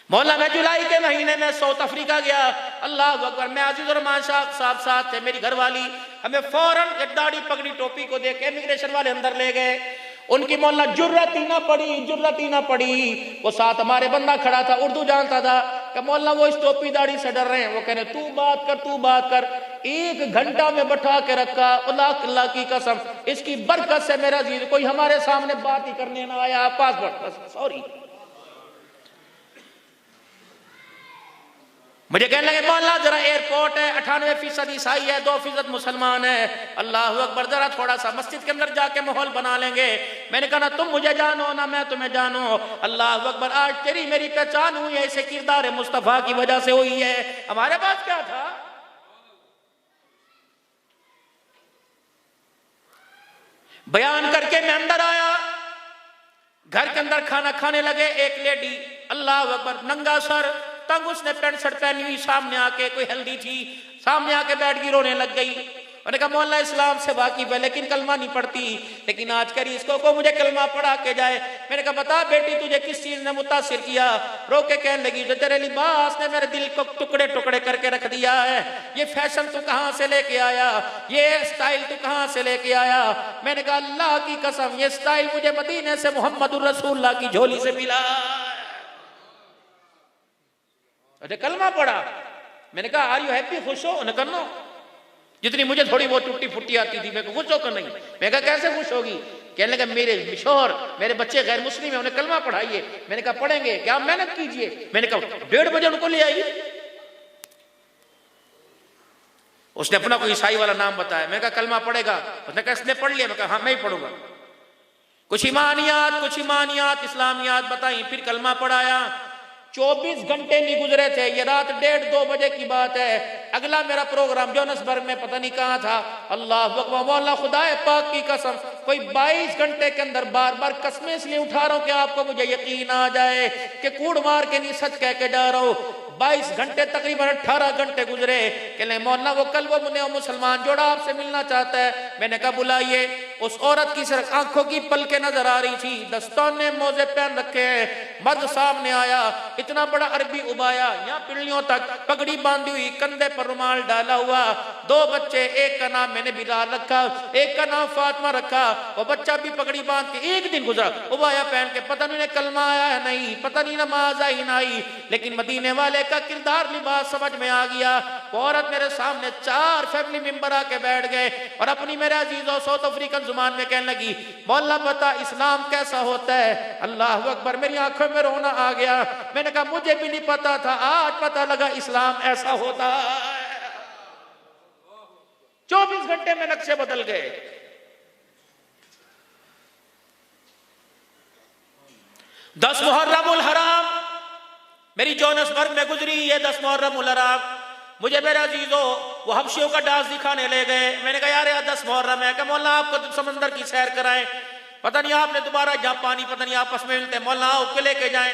मौला मैं जुलाई के महीने में साउथ अफ्रीका गया, अल्लाह अकबर, मैं अजीज और मान साहब साथ थे, मेरी घरवाली, हमें फौरन एक दाढ़ी पगड़ी टोपी को देख के इमिग्रेशन वाले अंदर ले गए। उनकी मौला जुर्रत ही ना पड़ी। वो साथ हमारे बंदा खड़ा था, उर्दू जानता था, कि मौला वो इस टोपी दाढ़ी से डर रहे हैं। वो कह रहे तू बात कर। 1 घंटा में बैठा के रखा, अल्लाह की कसम, इसकी बरकत से मेरा अजीज कोई हमारे सामने बात ही करने ना आया। पासपोर्ट सॉरी, मुझे कहने लगे मौलाना जरा एयरपोर्ट है, 98% ईसाई है, 2% मुसलमान है, अल्लाह अकबर, जरा थोड़ा सा मस्जिद के अंदर जाके माहौल बना लेंगे। मैंने कहा ना तुम मुझे जानो ना मैं तुम्हें जानो, अल्लाह अकबर, आज तेरी मेरी पहचान हुई है, इसे किरदार मुस्तफा की वजह से हुई है। हमारे पास क्या था? बयान करके मैं अंदर आया, घर के अंदर खाना खाने लगे। एक लेडी, अल्लाह अकबर, नंगा सर, तंग, उसने पैंट शर्ट पहनी हुई, सामने आके, कोई हेल्दी थी, सामने आके बैठ गई, रोने लग गई। मैंने कहा मौला इस्लाम से वाकिफ है लेकिन कलमा नहीं पढ़ती, लेकिन आज करी इसको को मुझे कलमा पढ़ा के जाए। मैंने कहा बता बेटी तुझे किस चीज ने मुतासिर किया? रो के कहने लगी जो तेरे लिबास ने मेरे दिल को टुकड़े टुकड़े करके रख दिया है। ये फैशन तू कहां से लेके आया, ये स्टाइल तू कहां से लेके आया? मैंने कहा अल्लाह की कसम ये स्टाइल मुझे मदीने से मुहम्मदुर रसूलुल्लाह की झोली से मिला। अरे कलमा पढ़ा। मैंने कहा आर यू हैप्पी, खुश हो? उन्हें कहा नो, जितनी मुझे थोड़ी बहुत टूटी फुट्टी आती थी, मैं खुश होकर नहीं। मैं कहा कैसे खुश होगी? कहने लगा मेरे शोहर, मेरे बच्चे गैर मुस्लिम है, उन्हें कलमा पढ़ाइए। मैंने कहा पढ़ेंगे, क्या मेहनत कीजिए। मैंने कहा 1:30 बजे उनको ले आइए। उसने अपना कोई ईसाई वाला नाम बताया। मैं कहा कलमा पढ़ेगा? उसने कहा इसने पढ़ लिया। मैं कहा हाँ मैं ही पढ़ूंगा। कुछ ईमानियात इस्लामियात बताई, फिर कलमा पढ़ाया। 24 घंटे नहीं गुजरे थे, ये रात 1:30-2 बजे की बात है। अगला मेरा प्रोग्राम जोहान्सबर्ग में पता नहीं कहाँ था। अल्लाह अकबर, मौला खुदाए पाक की कसम, कोई 22 घंटे के अंदर बार बार कसमें इसलिए उठा रहा हूं कि आपको मुझे यकीन आ जाए कि कूड़ मार के नहीं सच कह के जा रहा हूं। 22 घंटे, तकरीबन 18 घंटे गुजरे। कहने मौलाना वो कल वो मुसलमान जोड़ा आपसे मिलना चाहता है। मैंने कहा बुलाइए। उस औरत की सिर्फ आंखों की पलकें नजर आ रही थी, दस्ताने मोजे पहन रखे हैं। मर्द सामने आया, इतना बड़ा अरबी उबाया, यहाँ पिंडलियों तक, पगड़ी बांधी हुई, कंधे पर रुमाल डाला हुआ, 2 बच्चे, एक का नाम मैंने बिलाल रखा, एक का नाम फातिमा रखा। वो बच्चा भी पगड़ी बांध के, एक दिन गुजरा उबाया पहन के, पता नहीं कलमा आया है नहीं, पता नहीं नमाज आई नहीं, लेकिन मदीने वाले का किरदार लिबास समझ में आ गया। वो औरत मेरे सामने 4 फैमिली मेंबर आके बैठ गए और अपनी मेरे अजीजों साउथ अफ्रीकन जुबान में कहने लगी मौला बता इस्लाम कैसा होता है? अल्लाह अकबर, मेरी आंखों में रोना आ गया। मैंने कहा मुझे भी नहीं पता था, आज पता लगा इस्लाम ऐसा होता है। 24 घंटे में नक्शे बदल गए। दस मुहर्रमुल हराम मेरी जोहान्सबर्ग में गुजरी। ये 10 मुहर्रमुल हराम मुझे मेरे अजीजों वो हबशियों का डांस दिखाने ले गए। मैंने कहा यार 10 मुहर्रम है, मौला आपको समंदर की सैर कराएं, पता नहीं आपने दोबारा जहां पानी पता नहीं आपस में मिलते, मौला आपको लेके जाएं।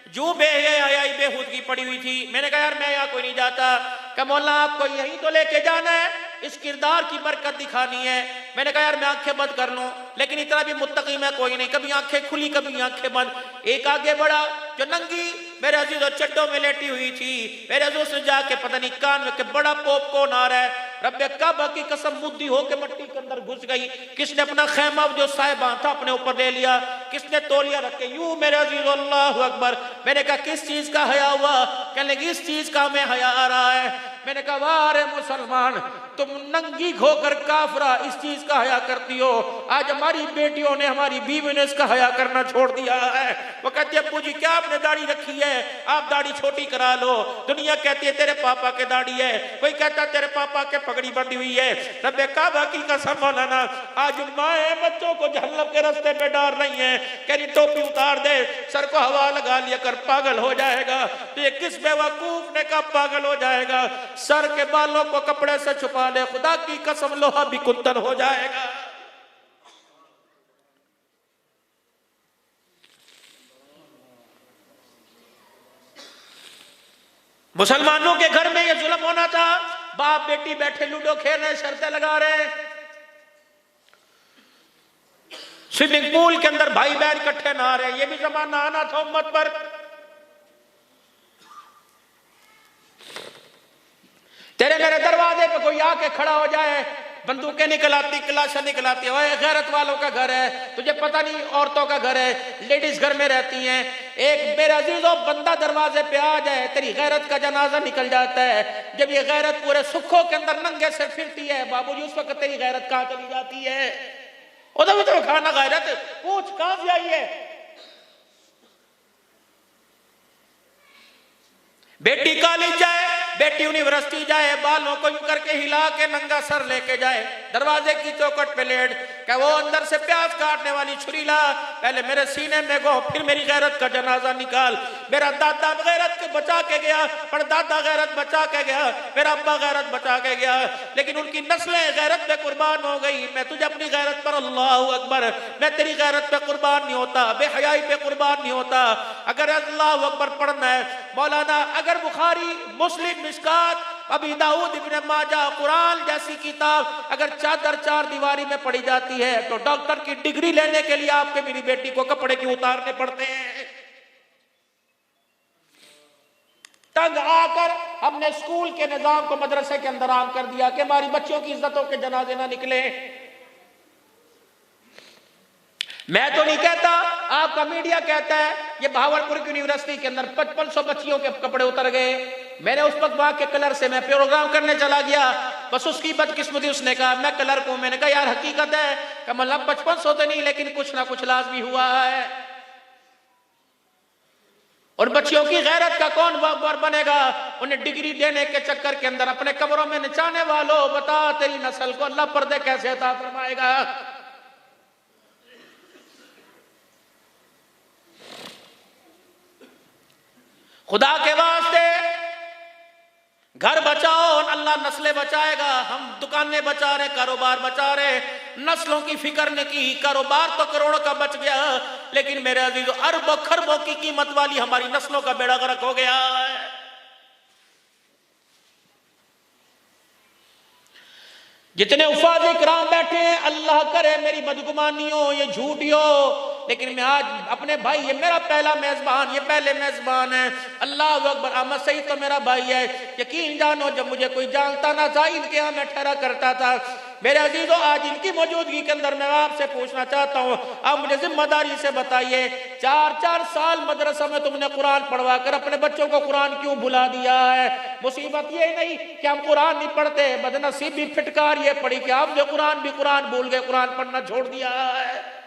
जो बेहूदगी पड़ी हुई थी। मैंने कहा यार मैं यहाँ कोई नहीं जाता। क्या मौला आपको यहीं तो लेके जाना है, इस किरदार की बरकत दिखानी है। मैंने कहा यार मैं आंखें बंद कर लूं, लेकिन इतना भी मुत्तकी मैं कोई नहीं, कभी आंखें खुली कभी आंखें बंद। एक आगे बढ़ा जो नंगी मेरे अजीजों चड्डों में लेटी हुई थी। मेरे अजीजों से जाके पता नहीं कान में के बड़ा पॉपकॉर्न आ रहा है। रब्बे काबा की कसम बुद्धि होके मट्टी के अंदर घुस गई। किसने अपना खैमा जो साहिबा था अपने ऊपर ले लिया, किसने तौलिया रख के यूं मेरे अजीजों अल्लाह अकबर। मैंने कहा किस चीज का हया हुआ? कहने लगी इस चीज का हमें हया आ रहा है। मैंने कहा वाह रे मुसलमान, तुम नंगी होकर काफरा इस चीज का हया करती हो। आज हमारी बेटियों ने, हमारी बीवी ने इसका हया करना छोड़ दिया है। वो कहती है अब्बू जी क्या आपने दाढ़ी रखी है, आप दाढ़ी छोटी करा लो। दुनिया कहती है तेरे पापा के दाढ़ी है, कोई कहता तेरे पापा के पगड़ी बंधी हुई है। रब्बे काबा की कसम मौलाना, आज माए बच्चों को जहन्नम के रास्ते पे डाल रही है। कह रही टोपी उतार दे, सर को हवा लगा लिया कर, पागल हो जाएगा। तो ये किस बेवकूफ ने कहा पागल हो जाएगा? सर के बालों को कपड़े से छुपा ले, खुदा की कसम लोहा भी कुंदन हो जाएगा। मुसलमानों के घर में ये जुल्म होना था, बाप बेटी बैठे लूडो खेल रहे, शर्तें लगा रहे, स्विमिंग पूल के अंदर भाई बहन इकट्ठे नहा रहे। ये भी जमाना आना था उम्मत पर। तेरे मेरे दरवाजे पे कोई आके खड़ा हो जाए, बंदूकें निकल आती, क्लाशें निकल आती, ओए गैरत वालों का घर है, तुझे पता नहीं औरतों का घर है, लेडीज घर में रहती हैं। एक मेरे अजीजों बंदा दरवाजे पे आ जाए, तेरी गैरत का जनाजा निकल जाता है। जब ये गैरत पूरे सुखों के अंदर नंगे से फिरती है बाबूजी, उस वक्त तेरी गैरत कहां चली जाती है? उधर तो खाना गैरत पूछ कहां से आई है? बेटी कॉलेज जाए, बेटी यूनिवर्सिटी जाए, बालों को यूं करके हिला के नंगा सर लेके जाए, दरवाजे की चौखट पे लेट क्या वो अंदर से प्याज काटने वाली छुरी ला, पहले मेरे सीने में गो, फिर मेरी गैरत का जनाजा निकाल। मेरा दादा गैरत के बचा के गया, पर दादा गैरत बचा के गया, मेरा अब्बा गैरत बचा के गया, लेकिन उनकी नस्लें गैरत पे कुर्बान हो गई। मैं तुझे अपनी गैरत पर, अल्लाहू अकबर, मैं तेरी गैरत पे कुर्बान नहीं होता, बेहयाई पे कुर्बान नहीं होता। अगर अल्लाहू अकबर पढ़ना है मौलाना, अगर बुखारी, मुस्लिम, मिशकात, अबी दाऊद, इब्ने माजा, कुरान जैसी किताब अगर चादर चार दीवारी में पड़ी जाती है तो डॉक्टर की डिग्री लेने के लिए आपके मेरी बेटी को कपड़े क्यों उतारने पड़ते हैं? तंग आकर हमने स्कूल के निजाम को मदरसे के अंदर आम कर दिया कि हमारी बच्चों की इज्जतों के जनाजे ना निकले। मैं तो नहीं कहता, आपका मीडिया कहता है। ये भावलपुर की यूनिवर्सिटी के अंदर 5500 बच्चियों के कपड़े उतर गए। मैंने उस वक्त वहां के कलर से मैं प्रोग्राम करने चला गया, बस उसकी बदकिस्मती, उसने कहा मैं कलर को, मैंने कहा यार हकीकत है कि मतलब 5500 तो नहीं लेकिन कुछ ना कुछ लाजमी हुआ है। और बच्चियों की गैरत का कौन बाबर बनेगा? उन्हें डिग्री देने के चक्कर के अंदर अपने कब्रों में नचाने वालों, बता तेरी नस्ल को अल्लाह पर्दे कैसे अता फरमाएगा? खुदा के वास्ते घर बचाओ, अल्लाह नस्लें बचाएगा। हम दुकानें बचा रहे, कारोबार बचा रहे, नस्लों की फिक्र नहीं की। कारोबार तो करोड़ों का बच गया, लेकिन मेरे अजीजों अरबों खरबों की कीमत वाली हमारी नस्लों का बेड़ा गर्क हो गया है। जितने उफाज इकराम बैठे हैं, अल्लाह करे मेरी बदगुमानी हो, ये झूठी हो, लेकिन मैं आज अपने भाई, ये मेरा पहला मेजबान, ये पहले मेजबान है। अल्लाह अकबर, अहमद सईद तो मेरा भाई है। यकीन जानो जब मुझे कोई जानता ना था, इनके यहाँ मैं ठहरा करता था। मेरे अजीजों आज इनकी मौजूदगी के अंदर मैं आपसे पूछना चाहता हूँ, आप मुझे जिम्मेदारी से बताइए, 4-4 साल मदरसा में तुमने कुरान पढ़वा कर अपने बच्चों को कुरान क्यों भुला दिया है? मुसीबत ये नहीं कि हम कुरान नहीं पढ़ते, बदनसीबी फिटकार ये पड़ी कि आप जो कुरान भी कुरान भूल गए, कुरान पढ़ना छोड़ दिया है।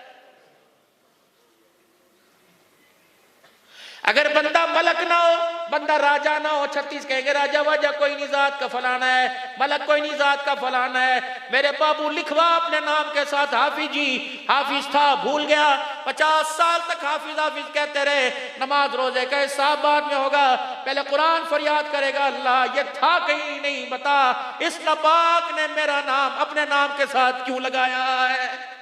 अगर बंदा मलक ना हो, बंदा राजा ना हो, 36 कहेंगे राजा वाजा कोई नहीं, जात का फलाना है, मलक कोई नहीं, जात का फलाना है। मेरे बाबू लिखवा अपने नाम के साथ हाफिज जी, हाफिज था भूल गया, 50 साल तक हाफिज हाफिज कहते रहे, नमाज रोजे का हिसाब बाद में होगा, पहले कुरान फरियाद करेगा अल्लाह ये था कहीं नहीं, बता इस नापाक ने मेरा नाम अपने नाम के साथ क्यों लगाया है?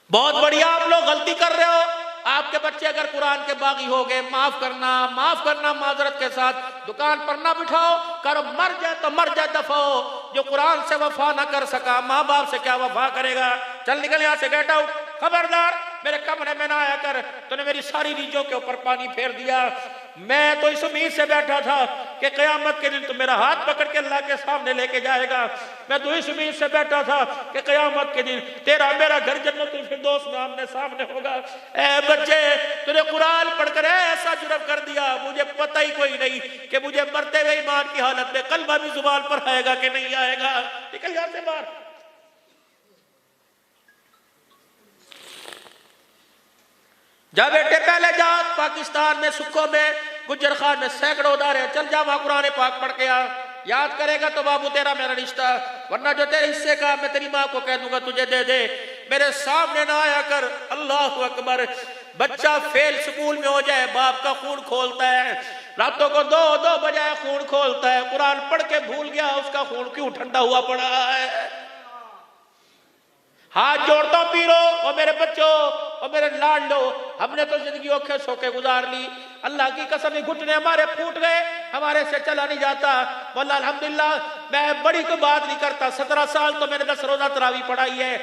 बहुत बढ़िया आप लोग गलती कर रहे हो। आपके बच्चे अगर कुरान के बागी हो गए, माफ करना माजरत के साथ, दुकान पर ना बिठाओ, करो मर जाए तो मर जाए, दफा हो। जो कुरान से वफा ना कर सका, माँ बाप से क्या वफा करेगा? चल निकल यहाँ से, गेट आउट, खबरदार मेरे कमरे में ना आया कर, तूने मेरी सारी रीझों के ऊपर पानी फेर दिया। मैं तो इस उम्मीद से बैठा था कि क़यामत के दिन तो मेरा हाथ पकड़ के अल्लाह के सामने लेके जाएगा। मैं तो इस उम्मीद से बैठा था कि क़यामत के दिन तेरा मेरा घर जन्नतुल फिरदौस में आमने सामने होगा। ए बच्चे, तूने कुरान पढ़कर ऐसा जुर्म कर दिया, मुझे पता ही कोई नहीं कि मुझे मरते हुए ईमान की हालत में कलमा भी जुबान पर आएगा कि नहीं आएगा। निकल यहाँ से बाहर। जा बेटे, पहले जा पाकिस्तान में सुखों में गुज्जर खान में सैकड़ों उदारे, चल जा वहां कुरान पाक पढ़ के आ। याद करेगा तो बाबू तेरा मेरा रिश्ता, वरना जो तेरे हिस्से का मैं तेरी माँ को कह दूंगा तुझे दे दे। मेरे सामने ना आया कर। अल्लाह अकबर। बच्चा फेल स्कूल में हो जाए, बाप का खून खोलता है, रातों को 2-2 बजे खून खोलता है। कुरान पढ़ के भूल गया, उसका खून क्यों ठंडा हुआ पड़ा है। हाथ जोड़ता हूं पीरो और मेरे बच्चों और मेरे लाडलो, हमने तो जिंदगी औखे सोखे गुजार ली। अल्लाह की कसम, घुटने हमारे फूट गए, हमारे से चला नहीं जाता। वल्लाह अल्हम्दुलिल्लाह, मैं बड़ी कोई बात नहीं करता। 17 साल तो मैंने 10 रोजा तरावी पढ़ाई है।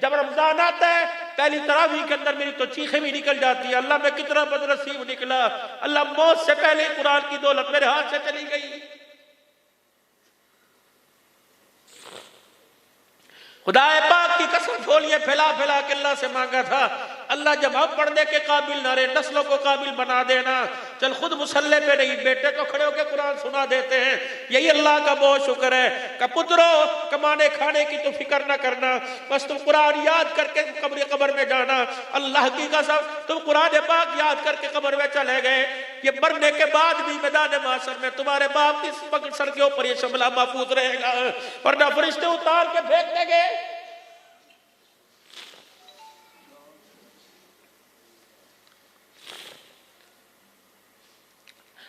जब रमजान आता है, पहली तरावी के अंदर मेरी तो चीखें भी निकल जाती है। अल्लाह, मैं कितना बदनसीब निकला। अल्लाह, मौत से पहले कुरान की दौलत मेरे हाथ से चली गई। खुदाए पाक की कसम, झोलियां फैला फैला के अल्लाह से मांगा था, अल्लाह जब हम पढ़ने के काबिल ना रहे, नस्लों को काबिल बना देना। चल खुद मुसल्ले पे नहीं, बेटे तो खड़े होकर कुरान सुना देते हैं। यही अल्लाह का बहुत शुक्र है। कपुत्रो, कमाने खाने की तो फिक्र ना करना, बस तुम कुरान याद करके कब्र में जाना। अल्लाह की कसम, तुम कुरान पाक याद करके कब्र में चले गए, ये मरने के बाद भी मैदान माशर में तुम्हारे बाप की सर के ऊपर ये शमला महफूज रहेगा, वरना फरिश्ते उतार के फेंक देंगे।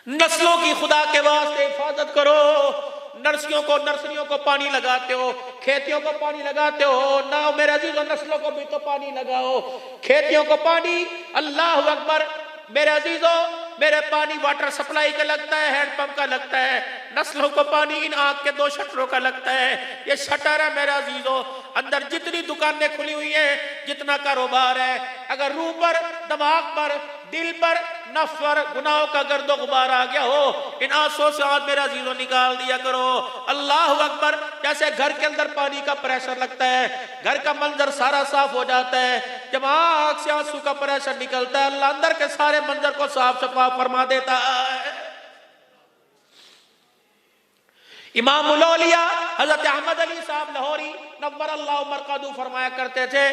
नस्लों की खुदा के वास्ते हिफाजत करो। नर्सरियों को पानी लगाते हो, खेतियों को पानी लगाते हो ना मेरे अजीजों, नस्लों को भी तो पानी लगाओ। खेतियों को पानी, अल्लाह अकबर मेरे अजीजों, मेरे पानी वाटर सप्लाई का लगता है, हैंडपंप का लगता है। नस्लों को पानी इन आग के 2 शटरों का लगता है। ये शटर है मेरे अजीजों, अंदर जितनी दुकानें खुली हुई है, जितना कारोबार है, अगर रूह पर, दिमाग पर, दिल पर, नफ्स पर गुनाहों का गर्दो गुबार आ गया हो, इन आंसुओं से आज मेरा अजीजों निकाल दिया करो। अल्लाह अकबर। जैसे घर के अंदर पानी का प्रेशर लगता है, घर का मंजर सारा साफ हो जाता है। जब आंख से आंसू का प्रेशर निकलता है, अल्लाह अंदर के सारे मंजर को साफ सफा फरमा देता है। इमाम उल औलिया हजरत अहमद अली साहब लाहौरी नव्वर अल्लाह मरकदू फरमाया करते थे,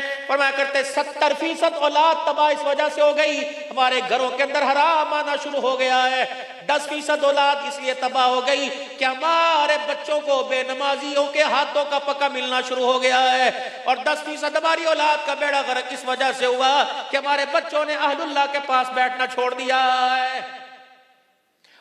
70% औलाद तबाह इस वजह से हो गई, हमारे घरों के अंदर हराम आना शुरू हो गया है। 10% औलाद इसलिए तबाह हो गई कि हमारे बच्चों को बेनमाजियों के हाथों का पका मिलना शुरू हो गया है। और 10% हमारी औलाद का बेड़ा गर्क इस वजह से हुआ कि हमारे बच्चों ने अहलुल्लाह के पास बैठना छोड़ दिया है।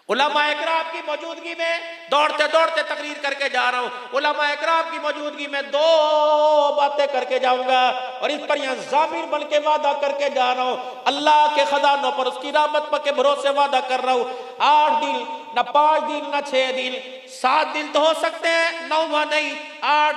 उलमा इकराम की मौजूदगी में दौड़ते दौड़ते तकरीर करके जा रहा हूं। उलमा इकराम की मौजूदगी में 2 बातें करके जाऊंगा और इस पर यहां ज़ामिर बन के वादा करके जा रहा हूं। अल्लाह के खजानों पर, उसकी रहमत पर के भरोसे वादा कर रहा हूं। 8 दिन, न 5 दिन, न 6 दिन, 7 दिन तो हो सकते हैं, 9वां नहीं, 8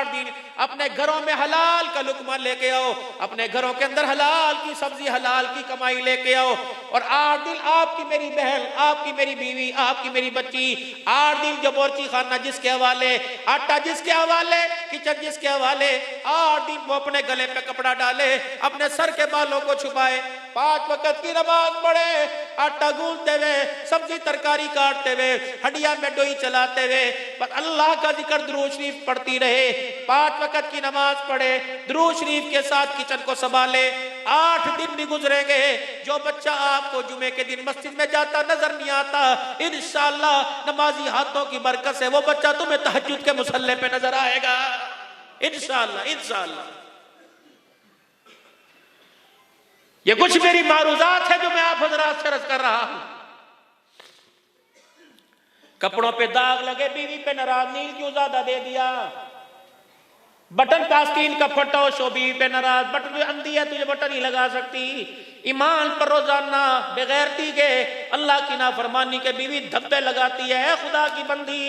दिन अपने घरों में हलाल का लुकमा लेके आओ, अपने घरों के अंदर हलाल की सब्जी, हलाल की कमाई लेके आओ। और 8 दिन आपकी मेरी बहन, आपकी मेरी बीवी, आपकी मेरी बच्ची, 8 दिन जो बोर्ची खाना जिसके हवाले, आटा जिसके हवाले, किचन जिसके हवाले, 8 दिन वो अपने गले पे कपड़ा डाले, अपने सर के बालों को छुपाए, 5 वक्त की नमाज पढ़े, आटा गूंथते हुए, सब्जी तरकारी काटते हुए, हड्डियां में डोई चलाते हुए, पर अल्लाह का जिक्र दुरूद शरीफ पढ़ती रहे, 5 वक्त की नमाज पढ़े, दुरूद शरीफ के साथ किचन को संभाले। 8 दिन भी गुजरेंगे, जो बच्चा आपको जुमे के दिन मस्जिद में जाता नजर नहीं आता, इंशाअल्लाह नमाजी हाथों की बरकत से वो बच्चा तुम्हें तहज्जुद के मुसल्ले पे नजर आएगा, इंशाअल्लाह। ये कुछ मेरी मारूजात है जो मैं आप हजरात से अर्ज कर रहा हूं। कपड़ों पे दाग लगे, बीवी पे नाराज, नील क्यों ज्यादा दे दिया, बटन आस्तीन का फटा हो, शो बीवी पे नाराज, बटन अंधी है तुझे बटन ही लगा सकती। ईमान पर रोजाना बेगैरती के, अल्लाह की नाफरमानी के बीवी धब्बे लगाती है। खुदा की बंदी,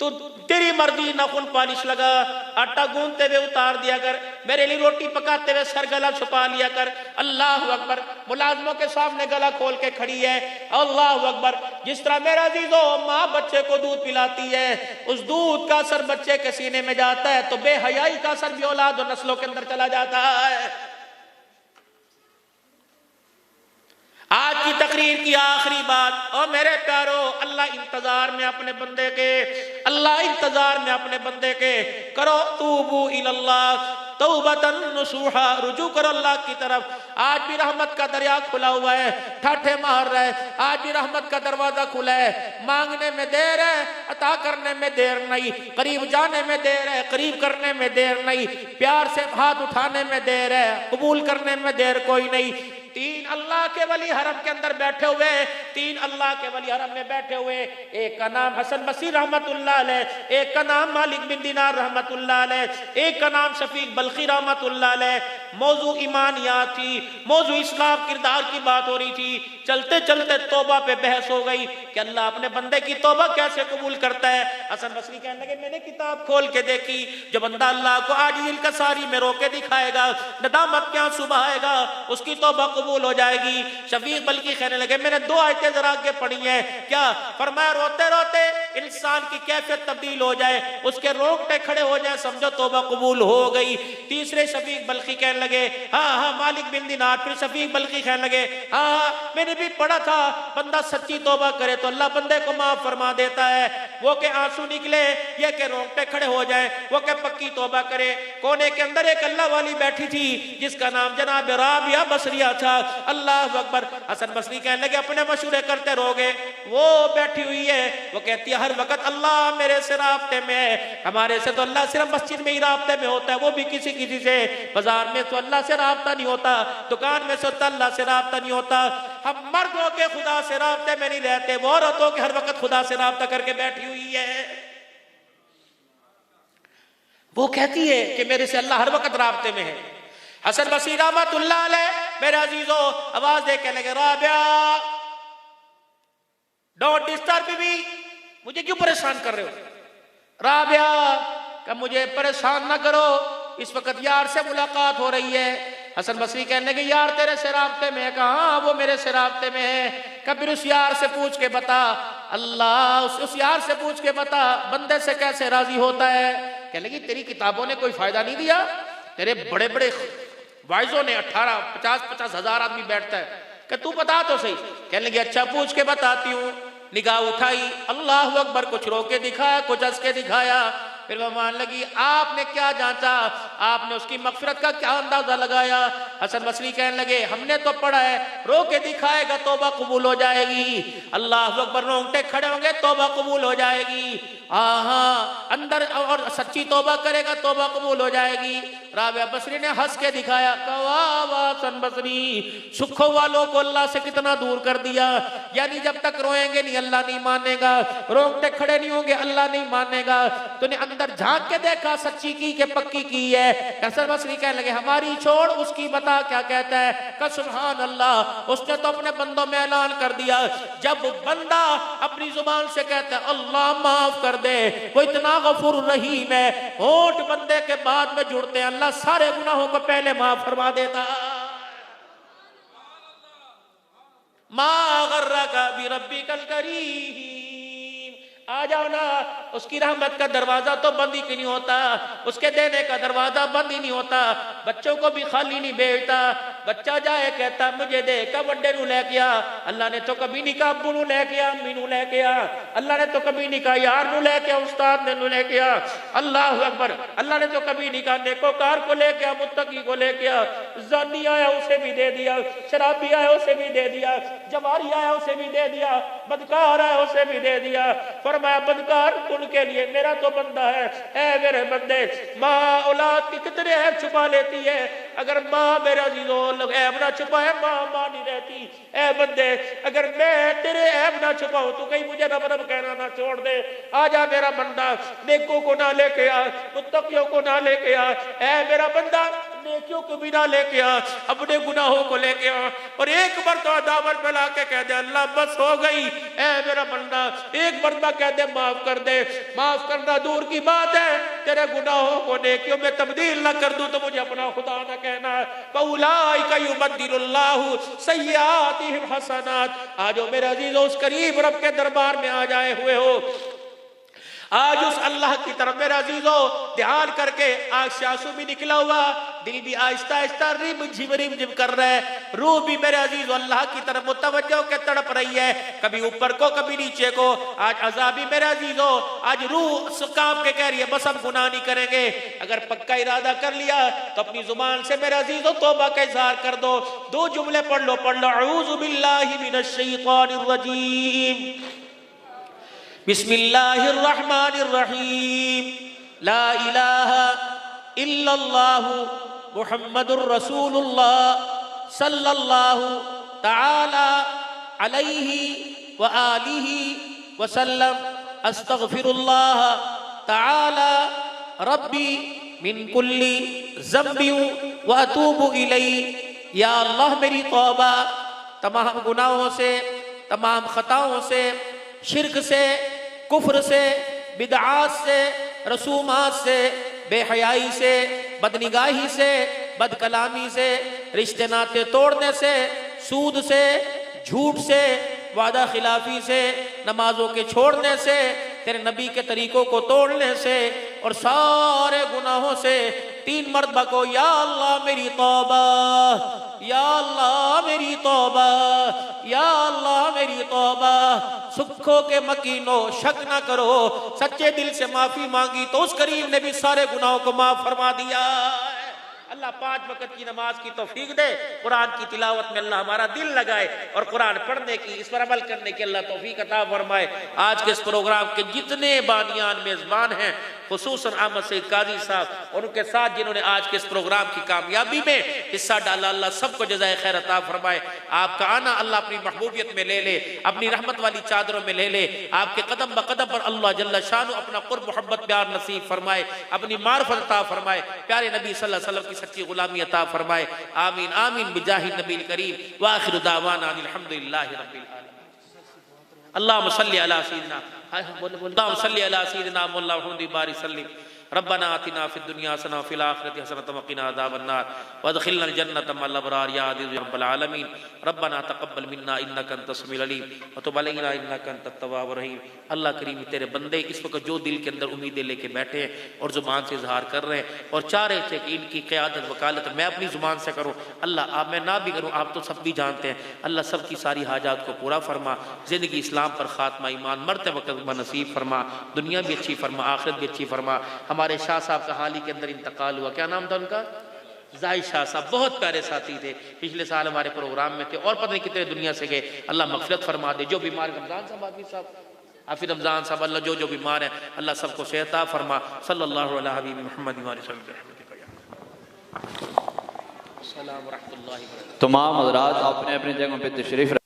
तू तेरी मर्जी, नाखून पॉलिश लगा, आटा गूंदते हुए उतार दिया कर, मेरे लिए रोटी पकाते हुए सर गला छुपा लिया कर। अल्लाह अकबर। मुलाजमों के सामने गला खोल के खड़ी है। अल्लाह अकबर। जिस तरह मेरा अजीजो माँ बच्चे को दूध पिलाती है, उस दूध का असर बच्चे के सीने में जाता है, तो बेहयाई का असर भी औलाद और नस्लों के अंदर चला जाता है। आज की तकरीर की आखिरी बात, और मेरे प्यारो, अल्लाह इंतजार में अपने बंदे के, अल्लाह इंतजार में अपने बंदे के, करो तूबू इल्लल्लाह तौबतन नसूहा, रुजू करो अल्लाह की तरफ। आज भी रहमत का दरिया खुला हुआ है, ठाठे मार रहा है, आज भी रहमत का दरवाजा खुला है। मांगने में देर है, अता करने में देर नहीं, करीब जाने में देर है, करीब करने में देर नहीं, प्यार से हाथ उठाने में देर है, कबूल करने में देर कोई नहीं। तीन अल्लाह के वली हरम के अंदर बैठे हुए, तीन अल्लाह के वली हरम में बैठे हुए, एक का नाम हसन बसरी रहमतुल्लाह अलैह, एक का नाम मालिक बिन दिनार रहमतुल्लाह अलैह, एक का नाम शफीक बल्खी रहमतुल्लाह अलैह। मौजू ईमानियात थी, मौजू इस्लाम किरदार की बात हो रही थी। चलते चलते तौबा पे बहस हो गई कि अल्लाह अपने बंदे की तौबा कैसे कबूल करता है। हसन बसरी कहने लगे, मैंने किताब खोल के देखी, जो बंदा अल्लाह को आजिल कसारी में रोके दिखाएगा, नदामत क्या सुबह आएगा, उसकी तौबा कबूल हो जाएगी। शफीक बल्कि कहने लगे, मैंने दो आयतें जरा आगे पढ़ी हैं, क्या फरमाया, रोते रोते इंसान की कैफियत तब्दील हो जाए, उसके रोंगटे खड़े हो जाए, समझो तौबा कबूल हो गई। तीसरे शफीक बल्कि कहने लगे, हाँ हाँ मालिक बिन दिनार। फिर शफीक बल्कि कहने लगे, हाँ हाँ मैंने भी पढ़ा था, बंदा सच्ची तौबा करे तो अल्लाह बंदे को माफ फरमा देता है। वो के आंसू निकले, ये के रोंगटे खड़े हो जाए, वो के पक्की तौबा करे। कोने के अंदर एक अल्लाह वाली बैठी थी, जिसका नाम जनाब राबिया बसरिया था। अल्लाह अकबर। हसन बसरी कहने लगे, अपने मशूरे करते रहोगे। वो बैठी हुई है, वो कहती है हर वक्त अल्लाह मेरे से राब्ते में है। हमारे से तो अल्लाह सिर्फ मस्जिद में ही राब्ते में होता है, वो भी किसी किसी से। बाजार में तो अल्लाह से राब्ता नहीं होता, दुकान में तो अल्लाह से राब्ता नहीं होता। हम मर्द हो के खुदा से राब्ते में नहीं रहते, वो औरत हो के हर वक्त खुदा से राब्ता करके बैठी हुई है। वो कहती है कि मेरे से अल्लाह हर वक्त राब्ते में है। हसन बसरी रहमतुल्लाह अलैह मेरे अजीजो आवाज दे के लगे, राबिया डोंट डिस्टर्ब मी, मुझे क्यों परेशान कर रहे हो? राबिया का मुझे परेशान ना करो, इस वक्त यार से मुलाकात हो रही है। हसन बसरी कहने लगे, यार तेरे से राब्ते में है? कहा हाँ वो मेरे से राब्ते में है। कबीर उस यार से पूछ के बता, अल्लाह उस यार से पूछ के बता बंदे से कैसे राजी होता है। कहने लगी, तेरी किताबों ने कोई फायदा नहीं दिया, तेरे बड़े बड़े वाइजों ने 50-50 हजार आदमी बैठता है, कि तू बता तो सही। कहने लगी, अच्छा पूछ के बताती हूँ। निगाह उठाई, अल्लाह अकबर, कुछ रोके दिखाया, कुछ हंस के दिखाया। फिर वह मान लगी, आपने क्या जांचा, आपने उसकी मगफिरत का क्या अंदाजा लगाया? हसन बसरी कहने लगे, हमने तो पढ़ा है रो के दिखाएगा तौबा कबूल हो जाएगी। अल्लाह अकबर, रोंगटे खड़े होंगे तौबा कबूल हो जाएगी। हाँ अंदर और सच्ची तौबा करेगा तौबा कबूल हो जाएगी। राबिया बसरी ने हंस के दिखाया, हसन बसरी सुखों वालों को अल्लाह से कितना दूर कर दिया। यानी जब तक रोएंगे नहीं अल्लाह नहीं मानेगा, रोंगटे खड़े नहीं होंगे अल्लाह नहीं मानेगा। तूने अंदर झांक के देखा सच्ची की के पक्की की है? हसन बसरी कहने लगे, हमारी छोड़ उसकी बता क्या कहता है। का सुभान अल्लाह, उसने तो अपने बंदों में ऐलान कर दिया, जब बंदा अपनी जुबान से कहता है अल्लाह माफ कर दे, वो इतना गफूर रहीम है, होठ बंदे के बाद में जुड़ते हैं, अल्लाह सारे गुनाहों को पहले माफ फरमा देता। मा गर्रका बिरब्बिकल करीम, आ जाओ ना, उसकी रहमत का दरवाजा तो बंद ही नहीं होता, उसके देने का दरवाजा बंद ही नहीं होता। बच्चों को भी खाली नहीं भेजता, बच्चा जाए कहता मुझे दे, कब बड्डे नू लेके आ। अल्लाह ने तो कभी नहीं कहा अब्बू नू लेके आ, अम्मी नू लेके आ। अल्लाह ने तो कभी नहीं कहा यार नू लेके आ, उस्ताद ने नू लेके आ। अल्लाह अकबर। अल्लाह ने तो कभी नहीं कहा नेकोकार को लेके आ, मुत्तकी को लेके आ। ज़ानी आया उसे भी दे दिया, शराबी आया उसे भी दे दिया, जवारी आया उसे भी दे दिया, बदकार आया उसे भी दे दिया। फरमाया बदकार उनके लिए, मेरा तो बंदा है। ऐ मेरे बंदे, माँ औलाद की कितने ऐब छुपा लेती है, अगर माँ मेरा लोग ऐब ना छुपाए माँ नहीं रहती। ऐ बंदे, अगर मैं तेरे ऐब ना छुपाऊं तो कहीं मुझे रब रब कहना ना छोड़ दे। आजा मेरा बंदा, नेकों को ना लेके आ, मुत्तकियों को ना लेके आ। ऐ मेरा बंदा, नेकियों को भी ना लेके आ, अपने गुनाहों को लेके आ, और एक मरतबा दावत में लाके कह दे अल्लाह बस हो गई, ऐ मेरा बंदा, एक मरतबा कह दे माफ कर दे। माफ करना दूर की बात है, तेरे गुनाहों को नेकियों में तब्दील ना कर दूं तो मुझे अपना खुदा ना कहना। फउलाइका युबद्दिलुल्लाहु सय्यातिहिम हसनात। आज मेरे अजीजों उस करीब रब के दरबार में आ जाए हुए हो, आज उस अल्लाह की तरफ मेरे अजीजों ध्यान करके आंख से आंसू भी निकला हुआ, दिल भी आहिस्ता आहिस्ता रिम झिम कर रहा है, रूह भी मेरे अजीजों अल्लाह की तरफ मुतवज्जो के तड़प रही है, कभी ऊपर को कभी नीचे को। आज अज़ाबी मेरे अजीजों, आज रूह कांप के कह रही है बस हम गुनाह नहीं करेंगे। अगर पक्का इरादा कर लिया तो अपनी जुबान से मेरे अजीजों तौबा का इजहार कर दो। दो जुमले पढ़ लो अऊज़ु बिल्लाहि मिनश शैतानिर रजीम, बिस्मिल्लाहिर्रहमानिर्रहीम, ला इलाहा इल्लल्लाहु मुहम्मदुर रसूलुल्लाह सल्लल्लाहु तआला अलैहि व आलिहि वसल्लम, अस्तगफिरुल्लाह तआला रब्बी मिन कुल्ली ज़ंबिन व अतूबु इलैहि। या अल्लाह मेरी तौबा तमाम गुनाहों से, तमाम खताओं से, शिर्क से, कुफ्र से, बिदआत से, रसूमात से, बेहयाई से, बदनिगाही से, बदकलामी से, रिश्ते नाते तोड़ने से, सूद से, झूठ से, वादा खिलाफी से, नमाजों के छोड़ने से, तेरे नबी के तरीकों को तोड़ने से और सारे गुनाहों से 3 मरतबा को या अल्लाह मेरी तौबा, या अल्लाह मेरी तौबा, या अल्लाह मेरी तौबा। सुखों के मकीनो शक ना करो, सच्चे दिल से माफी मांगी तो उस करीम ने भी सारे गुनाहों को माफ फरमा दिया। अल्लाह 5 वक्त की नमाज की तौफीक दे, कुरान की तिलावत में अल्लाह हमारा दिल लगाए और कुरान पढ़ने की, इस पर अमल करने की अल्लाह तौफीक अता फरमाए। आज के इस प्रोग्राम के जितने बानियान मेजबान हैं, खुसूसन अहमद सईद काजी साहब और उनके साथ जिन्होंने आज के इस प्रोग्राम की कामयाबी में हिस्सा डाला, अल्लाह सबको जज़ाए खैर अता फरमाए। आपका आना अल्लाह अपनी महबूबियत में ले ले, अपनी रहमत वाली चादरों में ले ले, आपके कदम ब कदम पर अल्लाह जल्ला शानु अपना कुर्ब मोहब्बत प्यार नसीब फरमाए, अपनी मार्फत अता फरमाए, प्यारे नबी सल्लल्लाहु अलैहि वसल्लम की सच्ची गुलामी अता फरमाए। आमीन आमीन बिजाहि नबील करीम व आखिरु दावाना अल्हम्दुलिल्लाहि रब्बिल आलमीन। अल्लाहुम्मा सल्लि अला सय्यिदिना रब्बना आतिना फिद दुनिया हसना व फिल आखिरति हसनतम व क़िना अज़ाबन्नार वअदखिलनल जन्नत मअल अबरार या अज़ीज़ या रब्बल आलमीन। रब्बना तक़ब्बल मिन्ना इन्नका अंतस समीउल अलीम व तुब अलैना इन्नका अंतत तव्वाबुर रहीम। अल्लाह करीम तेरे बंदे इस वक्त जो दिल के अंदर उम्मीदें लेके बैठे हैं और ज़ुबान से इजहार कर रहे हैं और चाह रहे थे कि इनकी क़यादत वकालत मैं अपनी ज़ुबान से करूँ, अल्लाह आप मैं ना भी करूँ, आप तो सब भी जानते हैं। अल्लाह सब की सारी हाजात को पूरा फरमा, ज़िंदगी इस्लाम पर ख़ात्मा ईमान मरते वक्त नसीब फरमा, दुनिया भी अच्छी फरमा, आखिरत भी अच्छी फरमा। हमारे शाह साहब का हाल ही के अंदर इंतकाल हुआ, क्या नाम था उनका? जाहिद शाह साहब, बहुत प्यारे साथी थे, पिछले साल हमारे प्रोग्राम में थे और पता नहीं कितने दुनिया से गए। अल्लाह मग़फ़िरत फरमा दे। जो बीमार, रमज़ान साहब आदमी साहब, हाफिज़ रमज़ान साहब, अल्लाह जो जो बीमार है अल्लाह सबको सेहत अता फरमा। सल्लल्लाहु अलैहि हबीब मुहम्मद व रहमतुल्लाहि व बरकातहू। तमाम हज़रात अपने अपने जगहों पे तशरीफ़